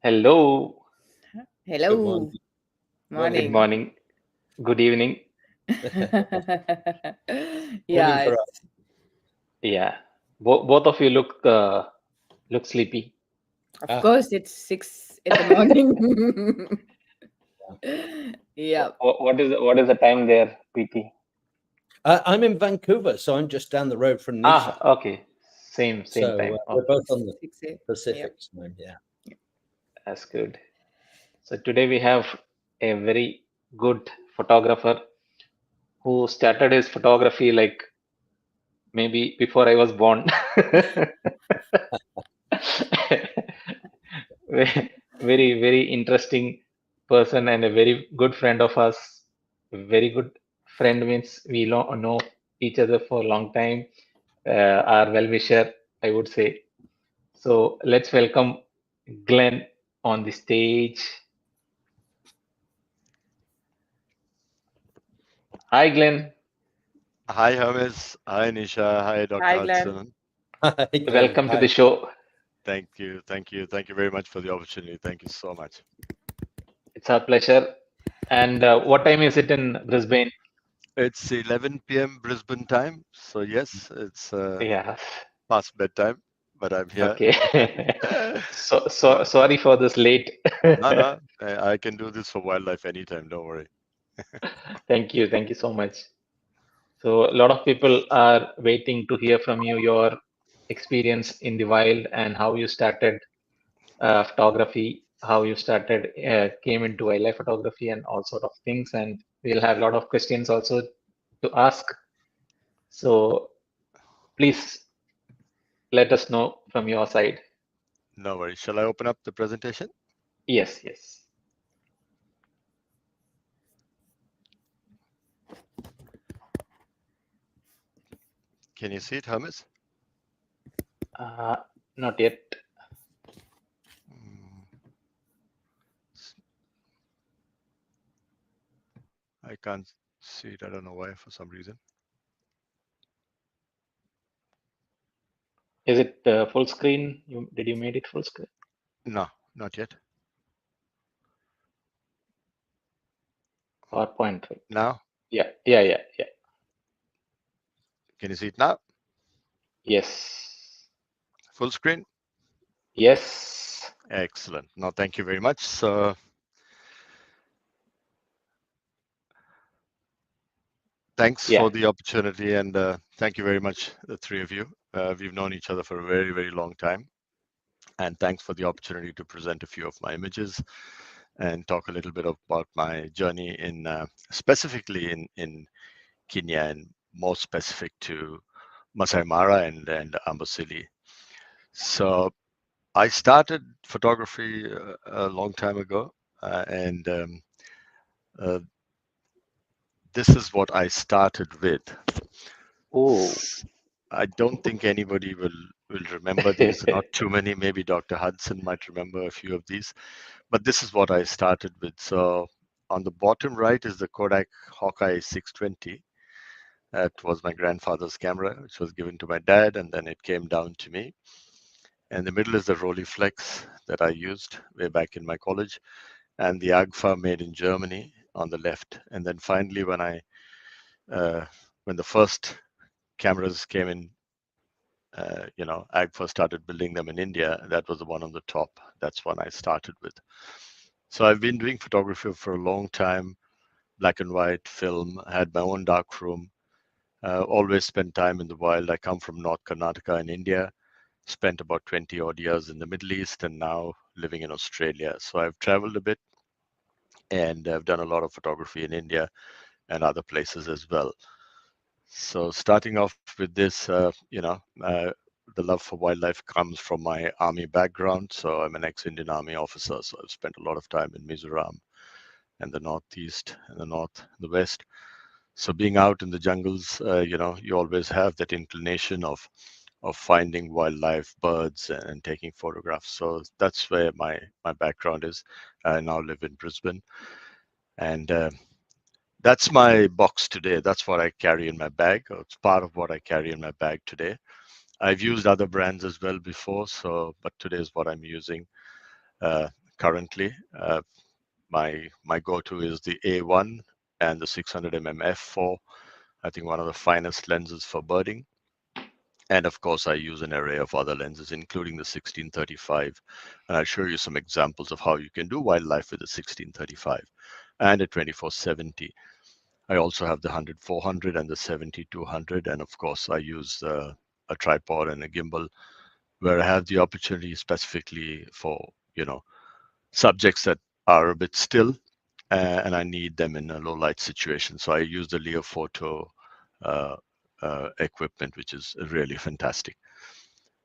Hello, Good Hello. morning. Morning. good Morning. morning, good evening. Morning Yeah, for us. it's Yeah, both of you look sleepy. of Ah, course it's 6 in the morning. Yeah. What is the time there, PT? I'm in Vancouver, so I'm just down the road from Ah, Nisha. okay, same So time. we're Okay, both on It's the 6 a. Yep. Pacific time. Yeah. that's good. So today we have a very good photographer who started his photography like maybe before I was born. Very interesting person and a very good friend of us. Very good friend means we know each other for a long time. Our well-wisher, I would say. So let's welcome Glenn on the stage. Hi, Glenn. Hi, Hermes. Hi, Nisha. Hi, Dr. Hi, Glenn. Hudson. Hi, Glenn. Welcome to the Hi. show. Thank you very much for the opportunity. Thank you so much. It's our pleasure. And what time is it in Brisbane? It's 11 p.m. Brisbane time, so yes, it's Yeah. past bedtime, but I'm here. Okay. So sorry for this late. No, no, I can do this for wildlife anytime. Don't worry. Thank you so much. So a lot of people are waiting to hear from you your experience in the wild and how you started photography, how you started came into wildlife photography and all sort of things. And we'll have a lot of questions also to ask. So please let us know from your side. No worries. Shall I open up the presentation? Yes, yes. Can you see it, Hermes? Uh, Not yet. Mm, I can't see it. I don't know why, for some reason. Is it full screen? Did you made it full screen? No, not yet. PowerPoint, right? Now, Yeah. can you see it now? Yes. Full screen? Yes. Excellent. No, thank you very much. So, thanks Yeah. for the opportunity, and thank you very much, the three of you. We've known each other for a very, very long time, and thanks for the opportunity to present a few of my images and talk a little bit about my journey in specifically in Kenya, and more specific to Masai Mara and Amboseli. So I started photography a long time ago, and uh, this is what I started with. Oh. I don't think anybody will remember these. Not too many. Maybe Dr. Hudson might remember a few of these, but this is what I started with. So on the bottom right is the Kodak Hawkeye 620. That was my grandfather's camera, which was given to my dad, and then it came down to me. And the middle is the Rolleiflex that I used way back in my college, and the Agfa made in Germany on the left. And then finally, uh, when the first cameras came in, Agfa started building them in India. That was the one on the top. That's one I started with. So I've been doing photography for a long time, black and white film. I had my own dark room. Always spent time in the wild. I come from North Karnataka in India. Spent about 20 odd years in the Middle East, and now living in Australia. So I've traveled a bit, and I've done a lot of photography in India and other places as well. So starting off with this, the love for wildlife comes from my army background. So I'm an ex-Indian Army officer. So I've spent a lot of time in Mizoram and the Northeast and the North, the West. So being out in the jungles, you always have that inclination of finding wildlife, birds, and taking photographs. So that's where my background is. I now live in Brisbane, and that's my box today. That's what I carry in my bag. Or it's part of what I carry in my bag today. I've used other brands as well before, but today is what I'm using. Uh, currently. My go-to is the A1 and the 600mm f4. I think one of the finest lenses for birding. And of course, I use an array of other lenses, including the 1635. And I'll show you some examples of how you can do wildlife with the 1635 and a 2470. I also have the 100-400 and the 70-200. And of course, I use a tripod and a gimbal where I have the opportunity specifically for, subjects that are a bit still and I need them in a low light situation. So I use the Leo photo equipment, which is really fantastic.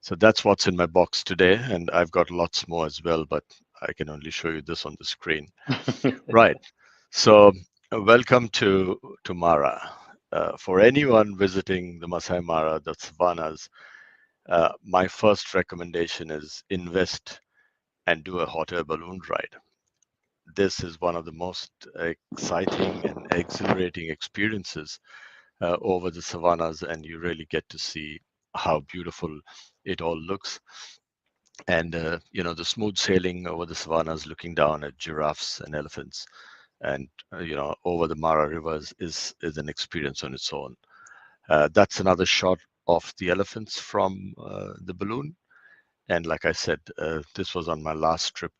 So that's what's in my box today. And I've got lots more as well, but I can only show you this on the screen. Right. So welcome to Mara. For anyone visiting the Masai Mara, the savannas, my first recommendation is invest and do a hot air balloon ride. This is one of the most exciting and exhilarating experiences over the savannas, and you really get to see how beautiful it all looks. And the smooth sailing over the savannas, looking down at giraffes and elephants, and over the Mara rivers is an experience on its own. That's another shot of the elephants from the balloon. And like I said, this was on my last trip.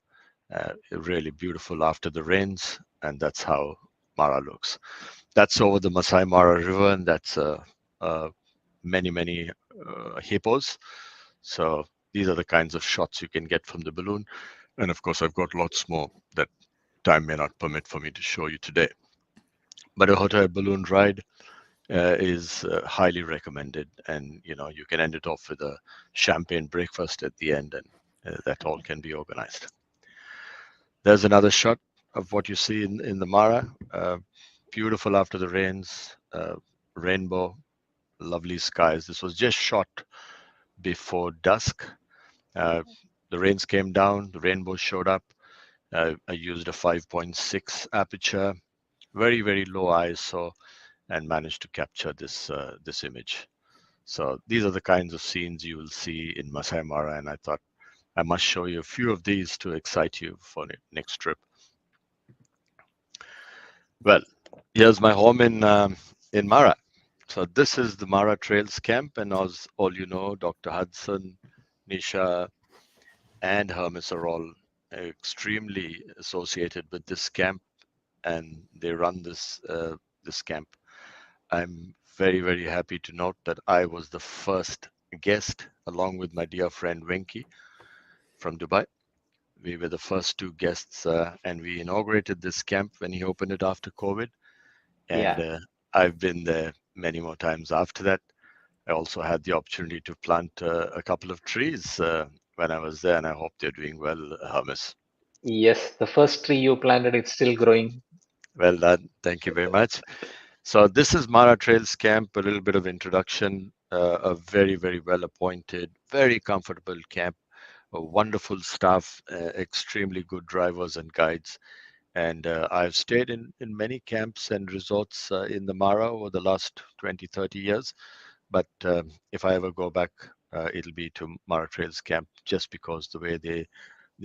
Really beautiful after the rains, and that's how Mara looks. That's over the Masai Mara River, and that's many hippos. So these are the kinds of shots you can get from the balloon. And of course, I've got lots more that time may not permit for me to show you today. But a hot air balloon ride is highly recommended, and you can end it off with a champagne breakfast at the end, and that all can be organized. There's another shot of what you see in the Mara. Beautiful after the rains, rainbow, lovely skies. This was just shot before dusk. The rains came down, the rainbow showed up. I used a 5.6 aperture, very low ISO, and managed to capture this image. So these are the kinds of scenes you will see in Masai Mara, and I thought I must show you a few of these to excite you for the next trip. Well, here's my home in Mara. So this is the Mara Trails camp, and as all you know, Dr. Hudson, Nisha, and Hermes are all extremely associated with this camp, and they run this camp. I'm very happy to note that I was the first guest, along with my dear friend Venki from Dubai. We were the first two guests, and we inaugurated this camp when he opened it after COVID. And I've been there many more times after that. I also had the opportunity to plant a couple of trees when I was there, and I hope they're doing well, Hermes. Yes, the first tree you planted, it's still growing. Well done. Thank you very much. So this is Mara Trails Camp, a little bit of introduction, a very well appointed, very comfortable camp, a wonderful staff, extremely good drivers and guides. And I've stayed in many camps and resorts in the Mara over the last 20, 30 years. But if I ever go back, it'll be to Mara Trails Camp, just because the way they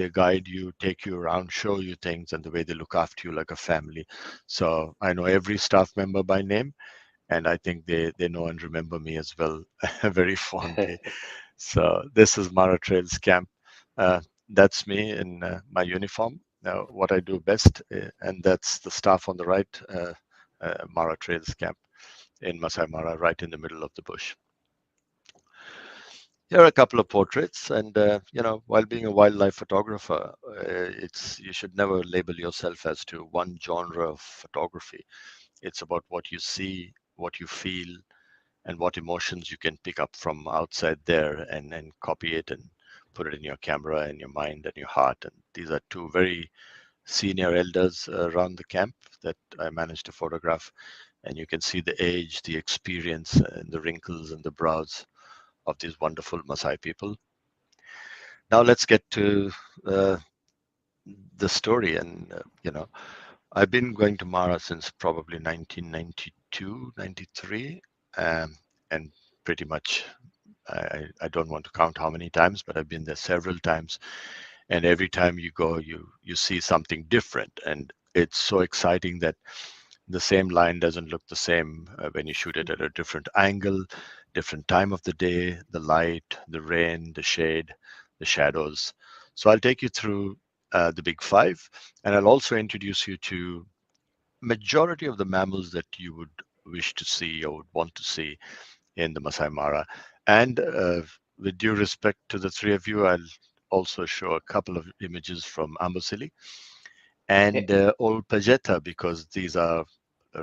guide you, take you around, show you things, and the way they look after you like a family. So I know every staff member by name, and I think they know and remember me as well very fondly. So this is Mara Trails Camp. That's me in my uniform. Now, what I do best, and that's the staff on the right, Mara Trails Camp in Masai Mara, right in the middle of the bush. Here are a couple of portraits, and while being a wildlife photographer, you should never label yourself as to one genre of photography. It's about what you see, what you feel, and what emotions you can pick up from outside there and copy it and put it in your camera and your mind and your heart. And these are two very senior elders around the camp that I managed to photograph. And you can see the age, the experience, and the wrinkles and the brows of these wonderful Maasai people. Now let's get to the story. And, I've been going to Mara since probably 1992, 93, and pretty much, I don't want to count how many times, but I've been there several times. and every time you go, you see something different, and it's so exciting that the same line doesn't look the same when you shoot it at a different angle, different time of the day, the light, the rain, the shade, the shadows. So I'll take you through the big five, and I'll also introduce you to majority of the mammals that you would wish to see or would want to see in the Masai Mara. And with due respect to the three of you, I'll also show a couple of images from Amboseli and Old Pajeta, because these are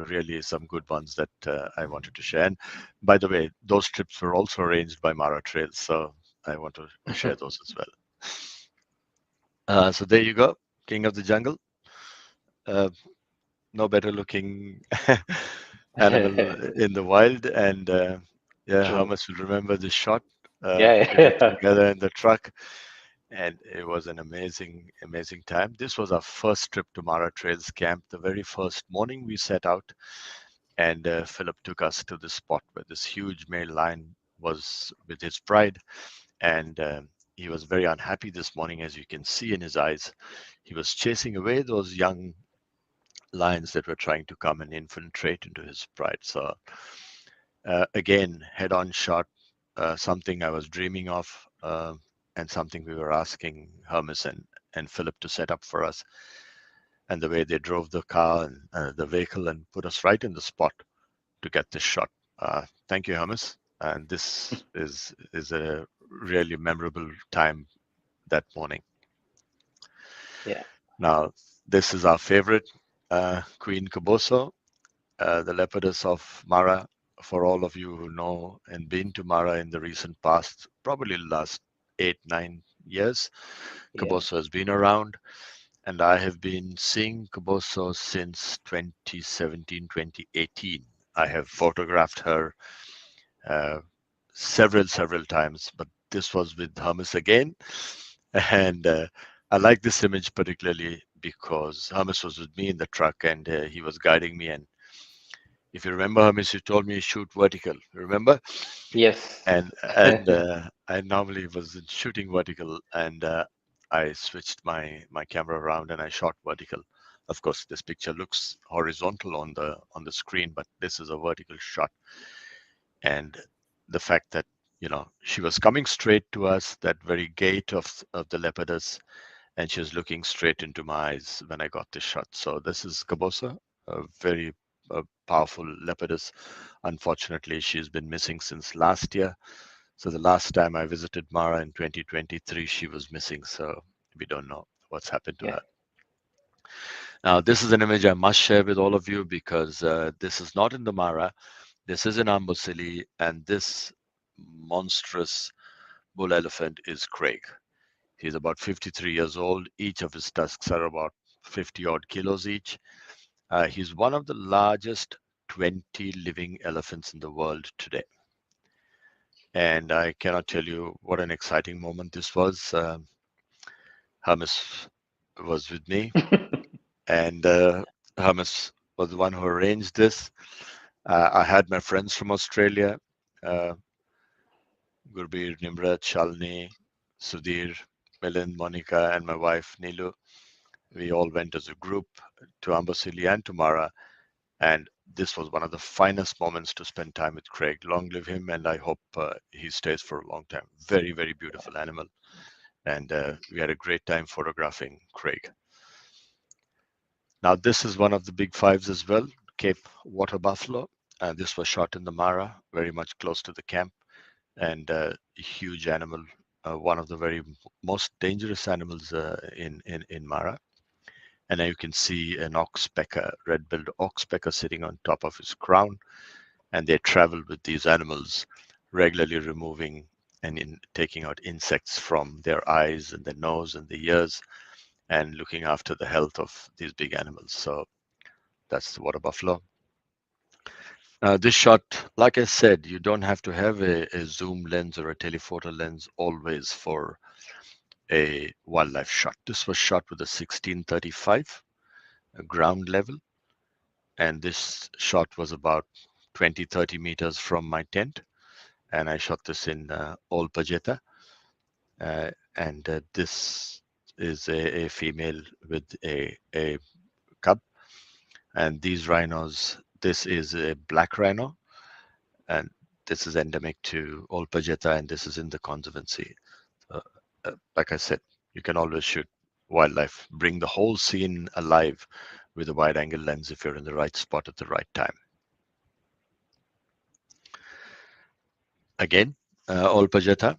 really some good ones that I wanted to share. And by the way, those trips were also arranged by Mara Trails, so I want to share those as well. So there you go, King of the Jungle. No better looking animal in the wild, and yeah, True. Hermes will remember this shot. Yeah, We did yeah. together in the truck, and it was an amazing time. This was our first trip to Mara Trails Camp. The very first morning we set out, and Philip took us to the spot where this huge male lion was with his pride, and he was very unhappy this morning, as you can see in his eyes. He was chasing away those young lions that were trying to come and infiltrate into his pride. So again, head-on shot, something I was dreaming of, and something we were asking Hermes and Philip to set up for us. And the way they drove the car and the vehicle and put us right in the spot to get this shot. Thank you, Hermes. And this is a really memorable time that morning. Yeah. Now, this is our favorite, Queen Caboso, the leopardess of Mara. For all of you who know and been to Mara in the recent past, probably last 8-9 years, Yeah. Caboso has been around, and I have been seeing Caboso since 2017, 2018. I have photographed her uh, several times, but this was with Hermes again. And I like this image particularly because Hermes was with me in the truck, and he was guiding me. And if you remember, Hermes, you told me shoot vertical. Remember? Yes. And I normally was shooting vertical, and I switched my camera around and I shot vertical. Of course, this picture looks horizontal on the screen, but this is a vertical shot. And the fact that she was coming straight to us, that very gait of the leopardess, and she was looking straight into my eyes when I got this shot. So this is Cabosa, a very powerful leopardess. Unfortunately, she's been missing since last year. So the last time I visited Mara in 2023, she was missing. So we don't know what's happened to Yeah. her. Now, this is an image I must share with all of you because this is not in the Mara. This is in Amboseli, and this monstrous bull elephant is Craig. He's about 53 years old. Each of his tusks are about 50 odd kilos each. He's one of the largest 20 living elephants in the world today. And I cannot tell you what an exciting moment this was. Hermes was with me, and Hermes was the one who arranged this. I had my friends from Australia, uh, Gurbir, Nimrat, Shalini, Sudhir, Milind, Monica, and my wife, Nilu. We all went as a group to Amboseli and to Mara, and this was one of the finest moments to spend time with Craig. Long live him, and I hope he stays for a long time. Very beautiful animal, and we had a great time photographing Craig. Now, this is one of the big fives as well, Cape Water Buffalo. This was shot in the Mara, very much close to the camp, and a huge animal, one of the very most dangerous animals in Mara. And now you can see an oxpecker, red-billed oxpecker sitting on top of his crown, and they travel with these animals, regularly removing and taking out insects from their eyes and their nose and the ears, and looking after the health of these big animals. So that's the water buffalo. This shot, like I said, you don't have to have a zoom lens or a telephoto lens always for a wildlife shot. This was shot with a 1635 ground level, and this shot was about 20-30 meters from my tent, and I shot this in Old Pajeta, and this is a female with a cub. And these rhinos, this is a black rhino, and this is endemic to Olpajeta, and this is in the conservancy. Uh, like I said, you can always shoot wildlife, bring the whole scene alive with a wide angle lens if you're in the right spot at the right time. Again, Olpajeta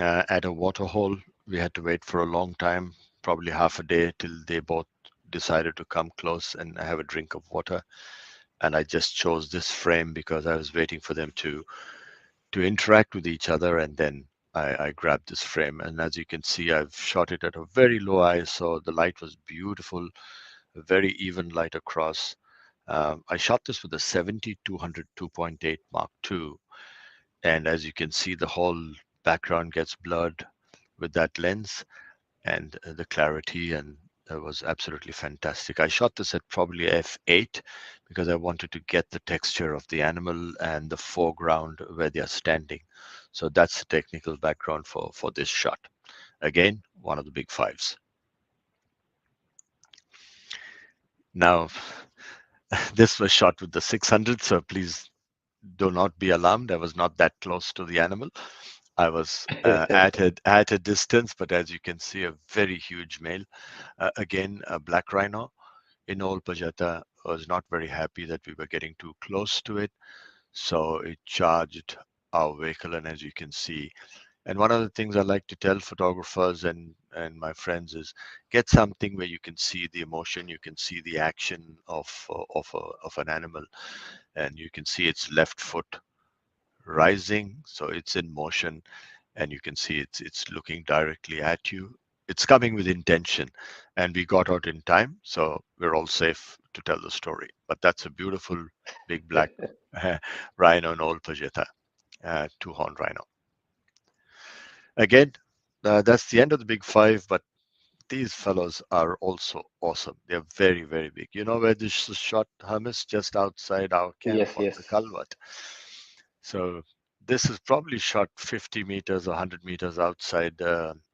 at a waterhole, we had to wait for a long time, probably half a day, till they both decided to come close and have a drink of water. And I just chose this frame because I was waiting for them to interact with each other, and then I grabbed this frame. And as you can see, I've shot it at a very low ISO. The light was beautiful, a very even light across. I shot this with a 70-200 2.8 Mark II, and as you can see, the whole background gets blurred with that lens, and the clarity and was absolutely fantastic. I shot this at probably f8 because I wanted to get the texture of the animal and the foreground where they are standing. So that's the technical background for this shot. Again, one of the big fives. Now, this was shot with the 600, so please do not be alarmed. I was not that close to the animal. I was at a distance, but as you can see, a very huge male. Again, a black rhino. In Olpajeta was not very happy that we were getting too close to it, so it charged our vehicle. And as you can see, and one of the things I like to tell photographers and my friends is get something where you can see the emotion, you can see the action of an animal, and you can see its left foot rising, so it's in motion, and you can see it's looking directly at you. It's coming with intention, and we got out in time, so we're all safe to tell the story. But that's a beautiful big black rhino in Olpajeta, two-horn rhino. Again, that's the end of the big five, but these fellows are also awesome. They're very, very big. You know where this is shot, Hermes? Just outside our camp Yes, on yes. the culvert. So this is probably shot 50 meters or 100 meters outside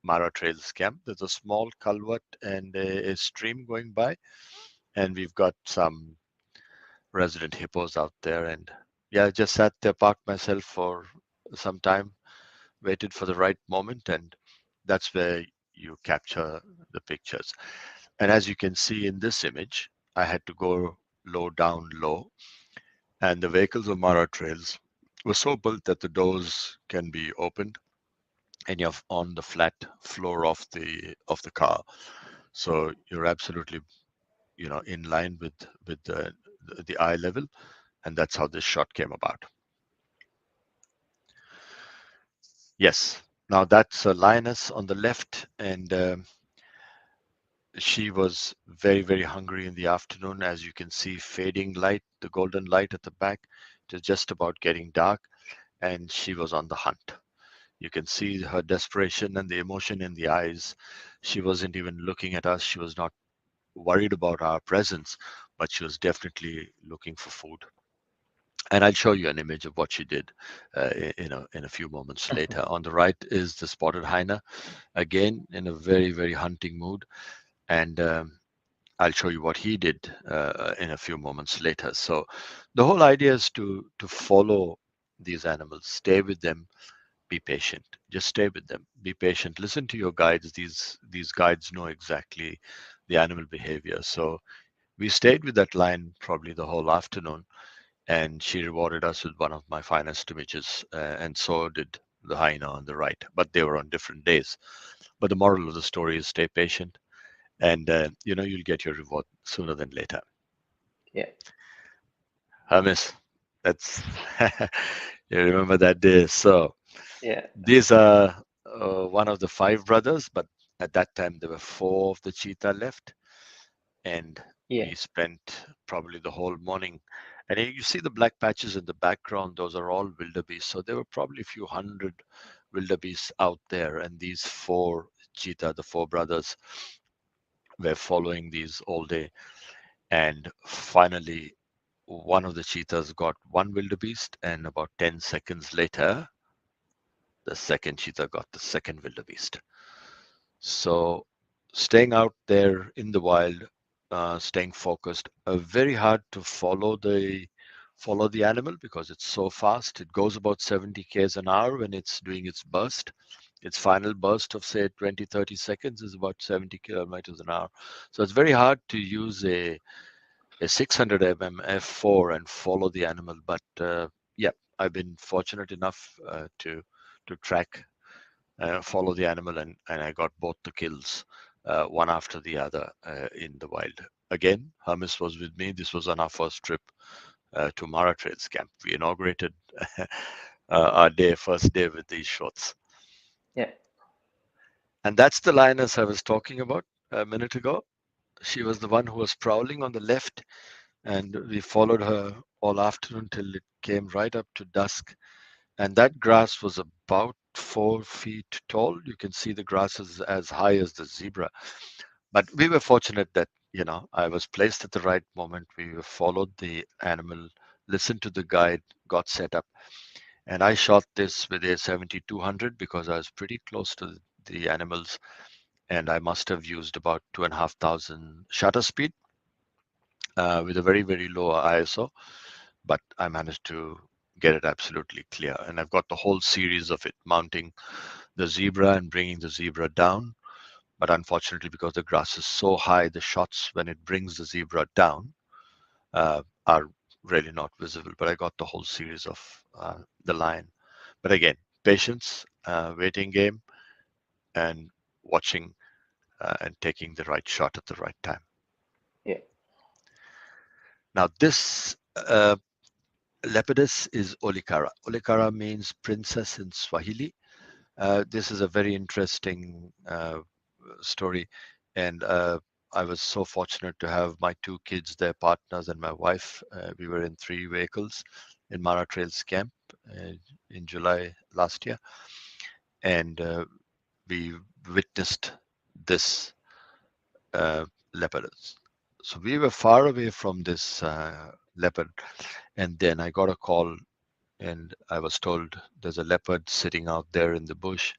Mara Trails camp. There's a small culvert and a stream going by, and we've got some resident hippos out there. And yeah, I just sat there, parked myself for some time, waited for the right moment, and that's where you capture the pictures. And as you can see in this image, I had to go low down low, and the vehicles of Mara Trails were so built that the doors can be opened and you're on the flat floor of the car. So you're absolutely, in line with the eye level, and that's how this shot came about. Yes. Now that's a lioness on the left, and she was very, very hungry in the afternoon. As you can see, fading light, the golden light at the back. It was just about getting dark, and she was on the hunt. You can see her desperation and the emotion in the eyes. She wasn't even looking at us. She was not worried about our presence, but she was definitely looking for food. And I'll show you an image of what she did in a few moments later. On the right is the spotted hyena, again in a very, very hunting mood. And I'll show you what he did in a few moments later. So the whole idea is to follow these animals, stay with them, be patient. Just stay with them. Be patient. Listen to your guides. These guides know exactly the animal behavior. So we stayed with that lion probably the whole afternoon, and she rewarded us with one of my finest images, and so did the hyena on the right. But they were on different days. But the moral of the story is stay patient, and you'll get your reward sooner than later. Yeah. Hermes, that's you remember that day. So Yeah. these are one of the five brothers, but at that time there were four of the cheetah left, and Yeah. we spent probably the whole morning. And you see the black patches in the background; those are all wildebeest. So there were probably a few hundred wildebeest out there, and these four cheetah, the four brothers, were following these all day. And finally, one of the cheetahs got one wildebeest, and about 10 seconds later, the second cheetah got the second wildebeest. So staying out there in the wild, staying focused. Very hard to follow the animal because it's so fast. It goes about 70 k's an hour when it's doing its burst. Its final burst of say 20, 30 seconds is about 70 kilometers an hour. So it's very hard to use a 600 f4 and follow the animal. But yeah, I've been fortunate enough to track, follow the animal, and I got both the kills, one after the other, in the wild. Again, Hermes was with me. This was on our first trip to Mara Trails Camp. We inaugurated our first day with these shots. Yeah. And that's the lioness I was talking about a minute ago. She was the one who was prowling on the left, and we followed her all afternoon till it came right up to dusk. And that grass was about 4 feet tall. You can see the grass is as high as the zebra. But we were fortunate that, I was placed at the right moment. We followed the animal, listened to the guide, got set up. And I shot this with a 7200 because I was pretty close to the animals. And I must have used about 2,500 shutter speed with a very, very low ISO. But I managed to get it absolutely clear. And I've got the whole series of it, mounting the zebra and bringing the zebra down. But unfortunately, because the grass is so high, the shots when it brings the zebra down are really not visible. But I got the whole series of the lion. But again, patience, waiting game, and watching and taking the right shot at the right time. Yeah. Now, this leopardess is Olikara. Olikara means princess in Swahili. This is a very interesting story, and I was so fortunate to have my two kids, their partners, and my wife. We were in 3 vehicles in Mara Trails Camp in July last year, and we witnessed this leopard. So we were far away from this leopard, and then I got a call, and I was told there's a leopard sitting out there in the bush.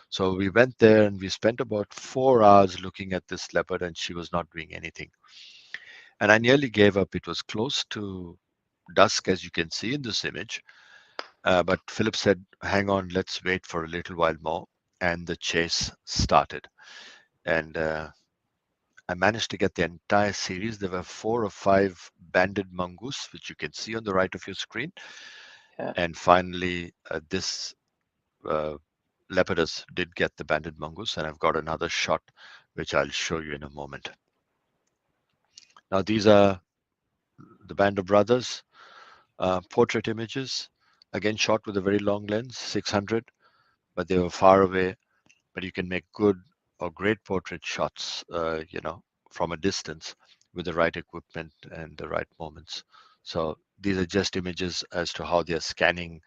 So we went there and we spent about 4 hours looking at this leopard, and she was not doing anything. And I nearly gave up. It was close to dusk, as you can see in this image. But Philip said, hang on, let's wait for a little while more. And the chase started. And I managed to get the entire series. There were 4 or 5 banded mongoose, which you can see on the right of your screen. Yeah. And finally, this leopardess did get the banded mongoose, and I've got another shot, which I'll show you in a moment. Now, these are the band of brothers, portrait images, again shot with a very long lens, 600, but they were far away. But you can make good or great portrait shots, from a distance with the right equipment and the right moments. So these are just images as to how they're scanning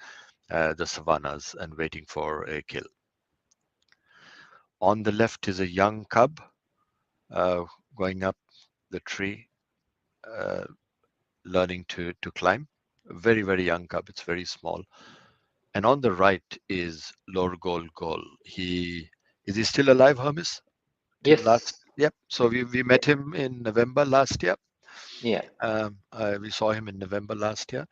the savannas and waiting for a kill. On the left is a young cub going up the tree, learning to climb. A very, very young cub. It's very small. And on the right is Lor Gol Gol. Is he still alive, Hermes? Till last, Yes. yep. So we met him in November last year. Yeah. We saw him in November last year.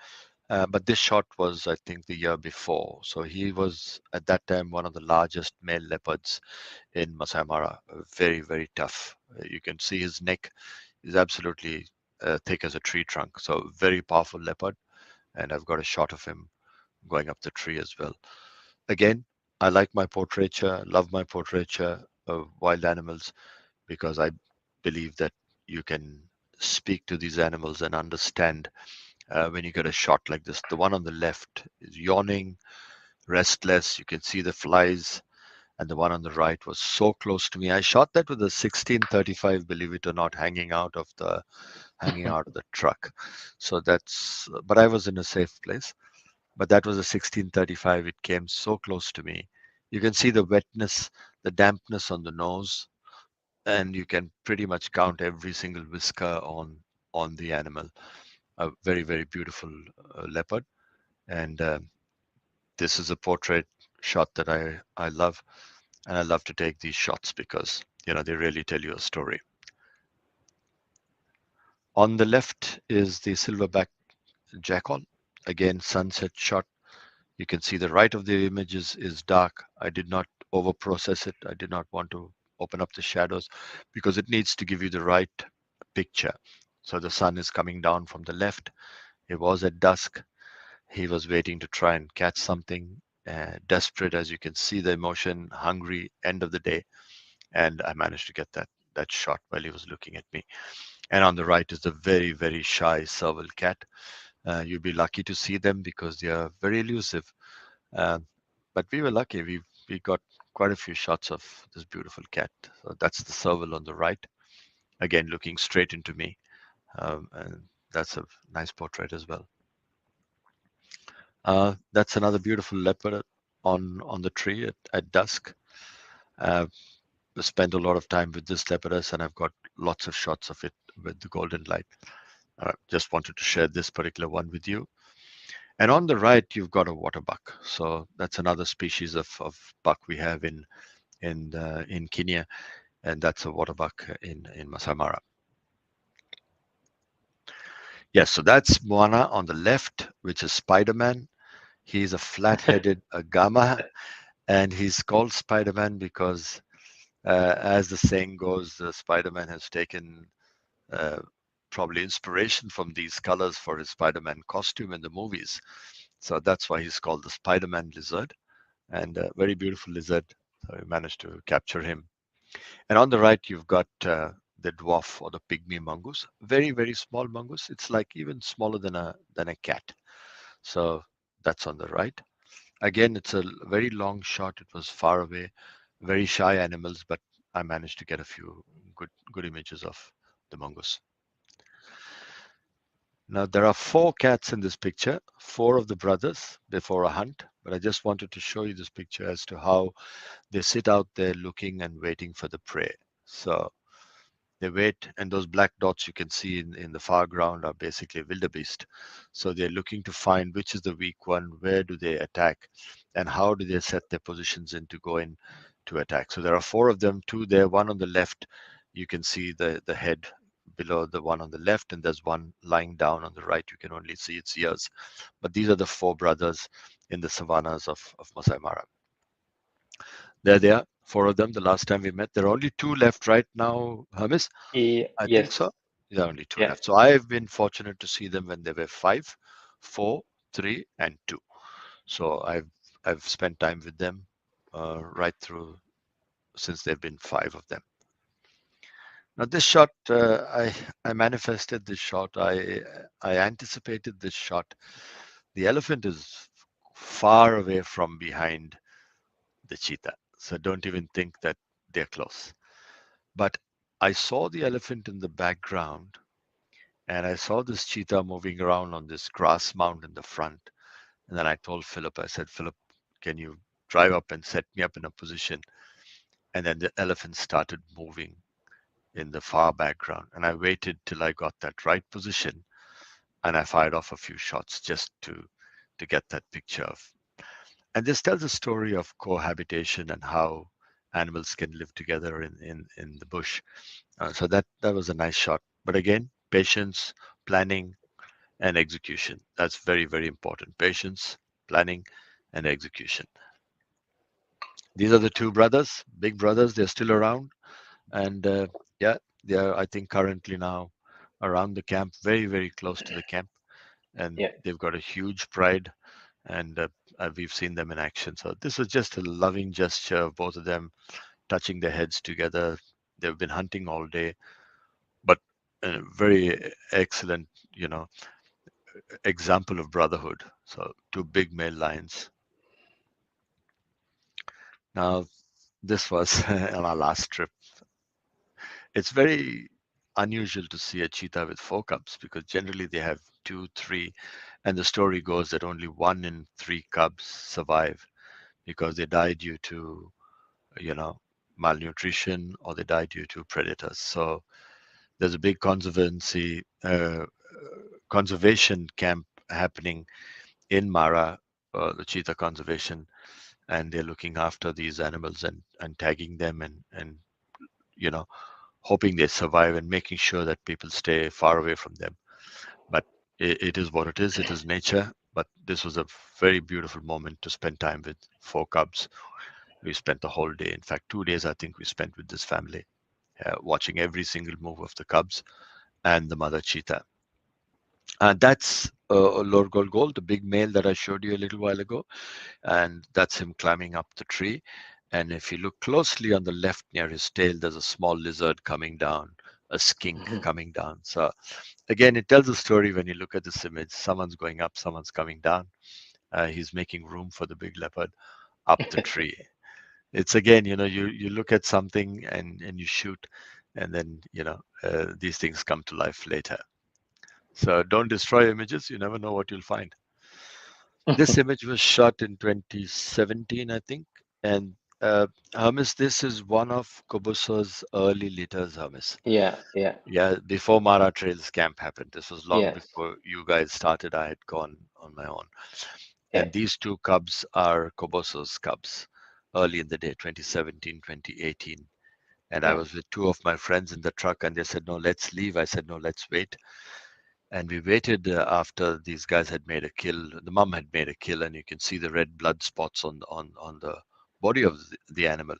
But this shot was, I think, the year before. So he was at that time one of the largest male leopards in Masai Mara. Very, very tough. You can see his neck is absolutely thick as a tree trunk. So very powerful leopard. And I've got a shot of him going up the tree as well. Again, I like my portraiture, love my portraiture of wild animals because I believe that you can speak to these animals and understand when you get a shot like this. The one on the left is yawning, restless. You can see the flies. And the one on the right was so close to me. I shot that with a 1635, believe it or not, hanging out of the truck. So but I was in a safe place. But that was a 1635. It came so close to me. You can see the wetness, the dampness on the nose, and you can pretty much count every single whisker on the animal. A very, very beautiful leopard. And this is a portrait shot that I love. And I love to take these shots because they really tell you a story. On the left is the silverback jackal. Again, sunset shot. You can see the right of the image is dark. I did not over process it. I did not want to open up the shadows because it needs to give you the right picture. So the sun is coming down from the left. It was at dusk. He was waiting to try and catch something, desperate, as you can see the emotion, hungry, end of the day. And I managed to get that shot while he was looking at me. And on the right is the very, very shy serval cat. You'd be lucky to see them because they are very elusive. But we were lucky. We got quite a few shots of this beautiful cat. So that's the serval on the right, again looking straight into me, and that's a nice portrait as well. That's another beautiful leopard on the tree at dusk. Spent a lot of time with this leopardess, and I've got lots of shots of it with the golden light. Just wanted to share this particular one with you. And on the right, you've got a water buck. So that's another species of buck we have in Kenya, and that's a water buck in Masai Mara. Yes, so that's Moana on the left, which is Spider-Man. He's a flat-headed agama, and he's called Spider-Man because, as the saying goes, Spider-Man has taken probably inspiration from these colors for his Spider-Man costume in the movies. So that's why he's called the Spider-Man lizard, and a very beautiful lizard. So we managed to capture him. And on the right, you've got the dwarf or the pygmy mongoose, very, very small mongoose. It's like even smaller than a cat. So that's on the right. Again, it's a very long shot. It was far away, very shy animals, but I managed to get a few good images of the mongoose. Now, there are 4 cats in this picture, 4 of the brothers before a hunt, but I just wanted to show you this picture as to how they sit out there looking and waiting for the prey. So they wait, and those black dots you can see in the far ground are basically wildebeest. So they're looking to find which is the weak one, where do they attack, and how do they set their positions in to go in to attack. So there are 4 of them, 2 there, 1 on the left. You can see the head below the one on the left, and there's one lying down on the right. You can only see its ears. But these are the 4 brothers in the savannas of Masai Mara. There they are, 4 of them. The last time we met, there are only 2 left right now, Hermes. I think Yes. so. There are only 2 Yeah. left. So I've been fortunate to see them when they were 5, 4, 3, and 2. So I've spent time with them right through since they've been 5 of them. Now this shot, I manifested this shot. I anticipated this shot. The elephant is far away from behind the cheetah, so don't even think that they're close. But I saw the elephant in the background, and I saw this cheetah moving around on this grass mound in the front. And then I told Philip, I said, Philip, can you drive up and set me up in a position? And then the elephant started moving in the far background. And I waited till I got that right position, and I fired off a few shots just to get that picture of. And this tells a story of cohabitation and how animals can live together in the bush. So that was a nice shot. But again, patience, planning, and execution. That's very, very important. Patience, planning, and execution. These are the 2 brothers, big brothers. They're still around. And yeah, they are, I think, currently now around the camp, very, very close to the camp. And Yeah. they've got a huge pride. And we've seen them in action. So this was just a loving gesture of both of them touching their heads together. They've been hunting all day, but a very excellent, example of brotherhood. So 2 big male lions. Now, this was on our last trip. It's very unusual to see a cheetah with 4 cubs because generally they have 2, 3, and the story goes that only 1 in 3 cubs survive because they die due to, malnutrition, or they die due to predators. So there's a big conservation camp happening in Mara, the cheetah conservation, and they're looking after these animals and tagging them and hoping they survive and making sure that people stay far away from them. But it is what it is. It is nature. But this was a very beautiful moment to spend time with 4 cubs. We spent the whole day. In fact, 2 days I think we spent with this family, watching every single move of the cubs and the mother cheetah. And that's Lord Golgol, the big male that I showed you a little while ago. And that's him climbing up the tree. And if you look closely on the left near his tail, there's a small lizard coming down, a skink coming down. So again, it tells a story when you look at this image. Someone's going up, someone's coming down. He's making room for the big leopard up the tree. It's again, you look at something and you shoot, and then, these things come to life later. So don't destroy images. You never know what you'll find. This image was shot in 2017, I think. And Hermes, this is one of Kobuso's early litters, Hermes. Yeah. Yeah, before Mara Trails camp happened. This was long Yes. before you guys started. I had gone on my own. Yeah. And these 2 cubs are Koboso's cubs, early in the day, 2017, 2018. And I Yeah. was with 2 of my friends in the truck, and they said, "No, let's leave." I said, "No, let's wait." And we waited after these guys had made a kill. The mum had made a kill, and you can see the red blood spots on the body of the animal.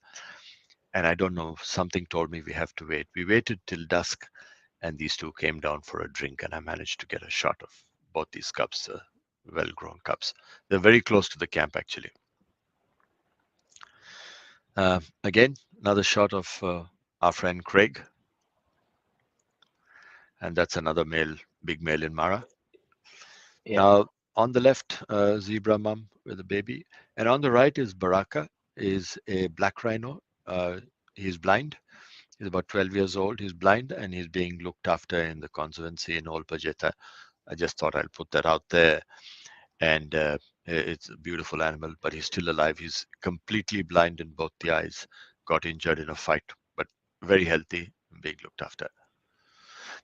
And I don't know, something told me we have to wait. We waited till dusk, and these 2 came down for a drink, and I managed to get a shot of both these cubs, well-grown cubs. They're very close to the camp, actually. Again, another shot of our friend Craig, and that's another big male in Mara. Yeah. Now, on the left, zebra mum with a baby, and on the right is Baraka, is a black rhino. He's blind. He's about 12 years old. He's blind, and he's being looked after in the conservancy in Old Pajeta. I just thought I'll put that out there. And it's a beautiful animal, but he's still alive. He's completely blind in both the eyes, got injured in a fight, but very healthy, being looked after.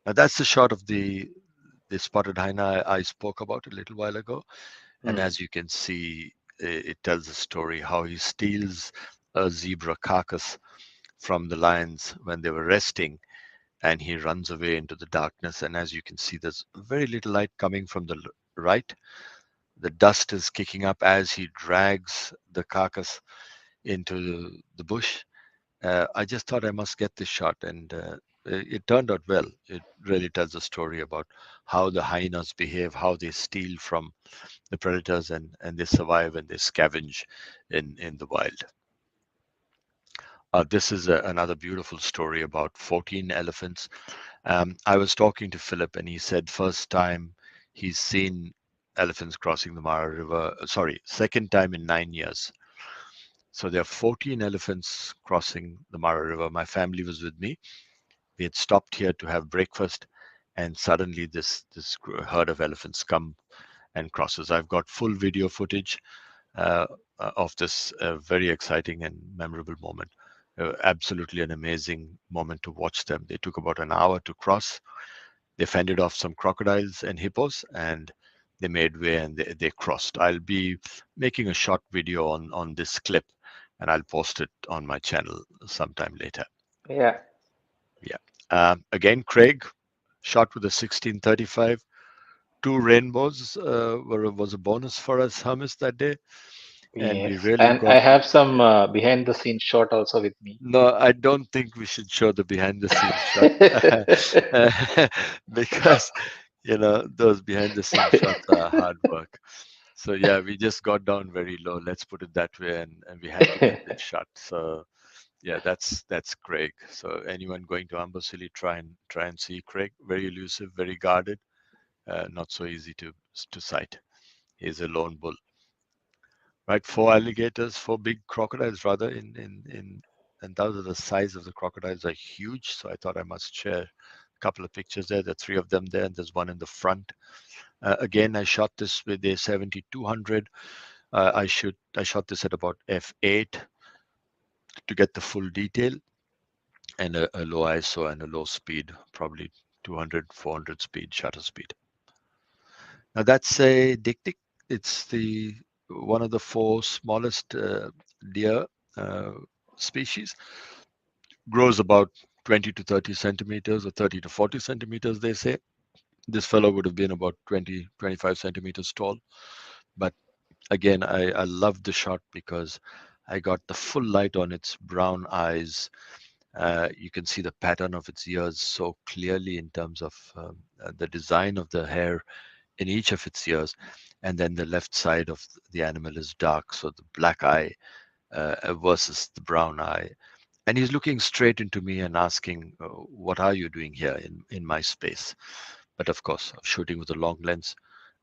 Now that's the shot of the spotted hyena I spoke about a little while ago. And as you can see, it tells a story how he steals a zebra carcass from the lions when they were resting, and he runs away into the darkness. And as you can see, there's very little light coming from the right. The dust is kicking up as he drags the carcass into the bush. I just thought I must get this shot, and it turned out well. It really tells a story about how the hyenas behave, how they steal from the predators, and they survive and they scavenge in the wild. This is another beautiful story about 14 elephants. I was talking to Philip, and he said first time he's seen elephants crossing the Mara River. Sorry, second time in 9 years. So there are 14 elephants crossing the Mara River. My family was with me. We had stopped here to have breakfast, and suddenly this herd of elephants come and crosses. I've got full video footage of this very exciting and memorable moment. Absolutely an amazing moment to watch them. They took about an hour to cross. They fended off some crocodiles and hippos, and they made way and they crossed. I'll be making a short video on this clip, and I'll post it on my channel sometime later. Yeah. Again, Craig, shot with a 1635. 2 rainbows was a bonus for us, Hermes, that day. And we Yes. really And got. I have some behind the scenes shot also with me. No, I don't think we should show the behind the scenes shot because, those behind the scenes shots are hard work. So yeah, we just got down very low. Let's put it that way, and we had to get this shot. So yeah, that's Craig. So anyone going to Ambosili, try and see Craig. Very elusive, very guarded, not so easy to sight. He's a lone bull. Right, 4 alligators, 4 big crocodiles rather, and those are the size of the crocodiles are huge. So I thought I must share a couple of pictures there. There are 3 of them there, and there's one in the front. Again, I shot this with a 7200. I shot this at about f8 to get the full detail, and a low ISO and a low speed, probably 200, 400 speed, shutter speed. Now that's a dik-dik. It's one of the 4 smallest deer species. grows about 20 to 30 centimeters or 30 to 40 centimeters, they say. This fellow would have been about 20, 25 centimeters tall. But again, I loved the shot because I got the full light on its brown eyes. You can see the pattern of its ears so clearly in terms of the design of the hair in each of its ears. And then the left side of the animal is dark, so the black eye versus the brown eye. And he's looking straight into me and asking, what are you doing here in my space? But of course, shooting with a long lens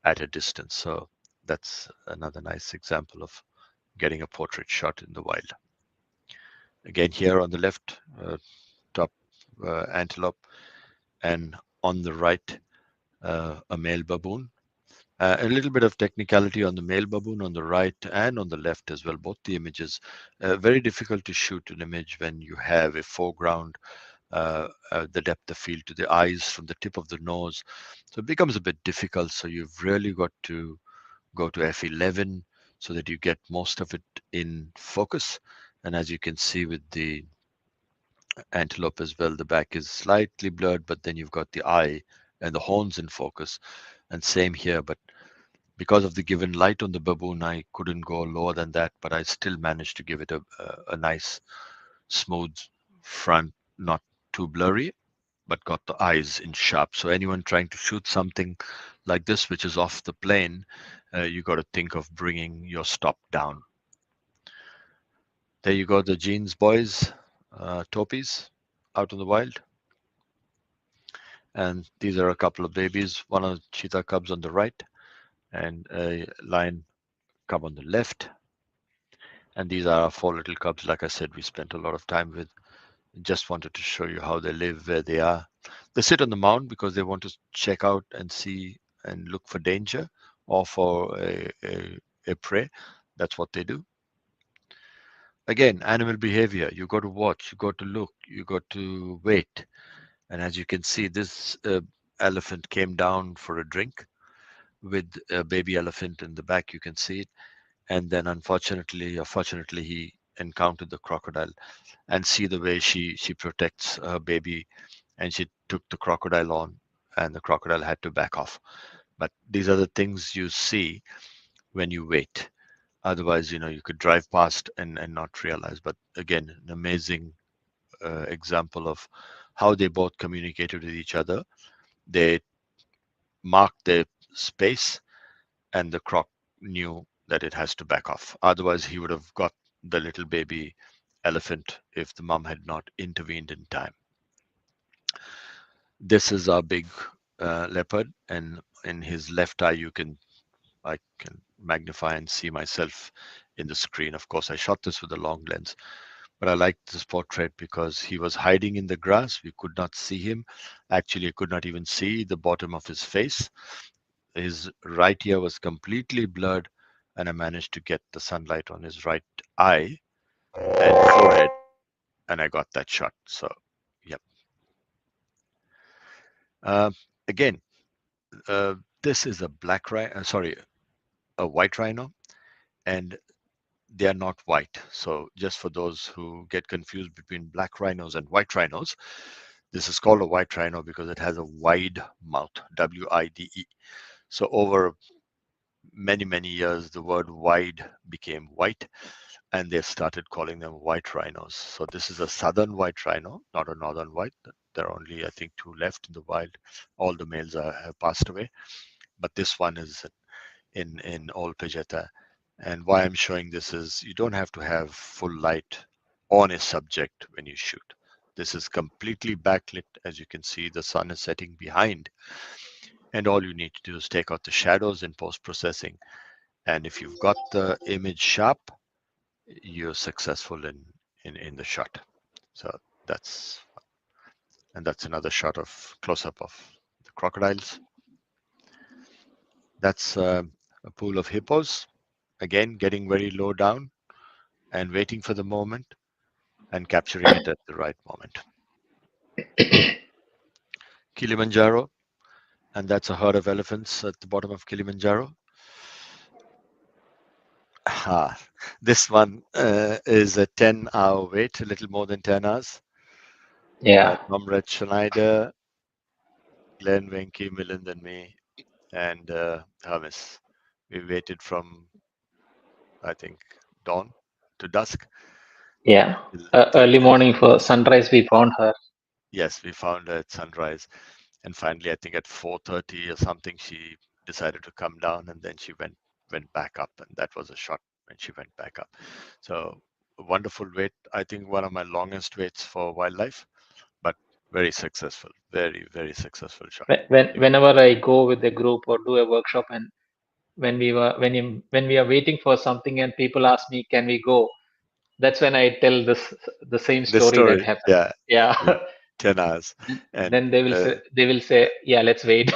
at a distance. So that's another nice example of getting a portrait shot in the wild. Again, here on the left, top antelope, and on the right, a male baboon. A little bit of technicality on the male baboon on the right and on the left as well, both the images. Very difficult to shoot an image when you have a foreground, the depth of field to the eyes from the tip of the nose. So it becomes a bit difficult. So you've really got to go to f11 so that you get most of it in focus. And as you can see with the antelope as well, the back is slightly blurred, but then you've got the eye and the horns in focus. And same here, but because of the given light on the baboon, I couldn't go lower than that, but I still managed to give it a nice, smooth front, not too blurry, but got the eyes in sharp. So anyone trying to shoot something like this, which is off the plane, you got to think of bringing your stop down. There you go, the jeans boys, topies out in the wild. And these are a couple of babies, one of the cheetah cubs on the right and a lion cub on the left. And these are our 4 little cubs. Like I said, we spent a lot of time with. Just wanted to show you how they live, where they are. They sit on the mound because they want to check out and see and look for danger or for a prey. That's what they do. Again, animal behavior. You got to watch, you got to look, you got to wait. And as you can see, this elephant came down for a drink with a baby elephant in the back. You can see it. And then unfortunately or fortunately, he encountered the crocodile, and see the way she protects her baby, and she took the crocodile on, and the crocodile had to back off. But these are the things you see when you wait. Otherwise, you could drive past and not realize. But again, an amazing example of how they both communicated with each other. They marked their space, and the croc knew that it has to back off. Otherwise, he would have got the little baby elephant if the mom had not intervened in time. This is our big leopard, and in his left eye, I can magnify and see myself in the screen. Of course, I shot this with a long lens, but I liked this portrait because he was hiding in the grass. We could not see him. Actually, I could not even see the bottom of his face. His right ear was completely blurred, and I managed to get the sunlight on his right eye and forehead, and I got that shot. So, yep. Again, this is a a white rhino, and they are not white. So just for those who get confused between black rhinos and white rhinos, this is called a white rhino because it has a wide mouth, W-I-D-E. So over many, many years, the word wide became white, and they started calling them white rhinos. So this is a southern white rhino, not a northern white. There are only, I think, 2 left in the wild. All the males have passed away, but this one is in old Pejeta. And why I'm showing this is you don't have to have full light on a subject when you shoot. This is completely backlit. As you can see, the sun is setting behind. And all you need to do is take out the shadows in post-processing. And if you've got the image sharp, you're successful in the shot. So that's another shot of close-up of the crocodiles. That's a pool of hippos. Again, getting very low down and waiting for the moment and capturing it at the right moment. Kilimanjaro, and that's a herd of elephants at the bottom of Kilimanjaro. This one is a 10-hour wait, a little more than 10 hours. Yeah. Comrade Schneider, Glenn, Venki, Milind, and me, and Hermes. We waited from, I think, dawn to dusk. Yeah. Till Early morning for sunrise, we found her. yes, we found her at sunrise, and finally, I think at 4:30 or something, she decided to come down, and then she went back up, and that was a shot when she went back up. So a wonderful wait. I think one of my longest waits for wildlife, but very successful. Very successful shot. Whenever I go with a group or do a workshop, and when we are waiting for something and people ask me, "Can we go?" That's when I tell the same The story that story, happened. yeah, Yeah. yeah, 10 hours, and Then they will say, "Yeah, let's wait."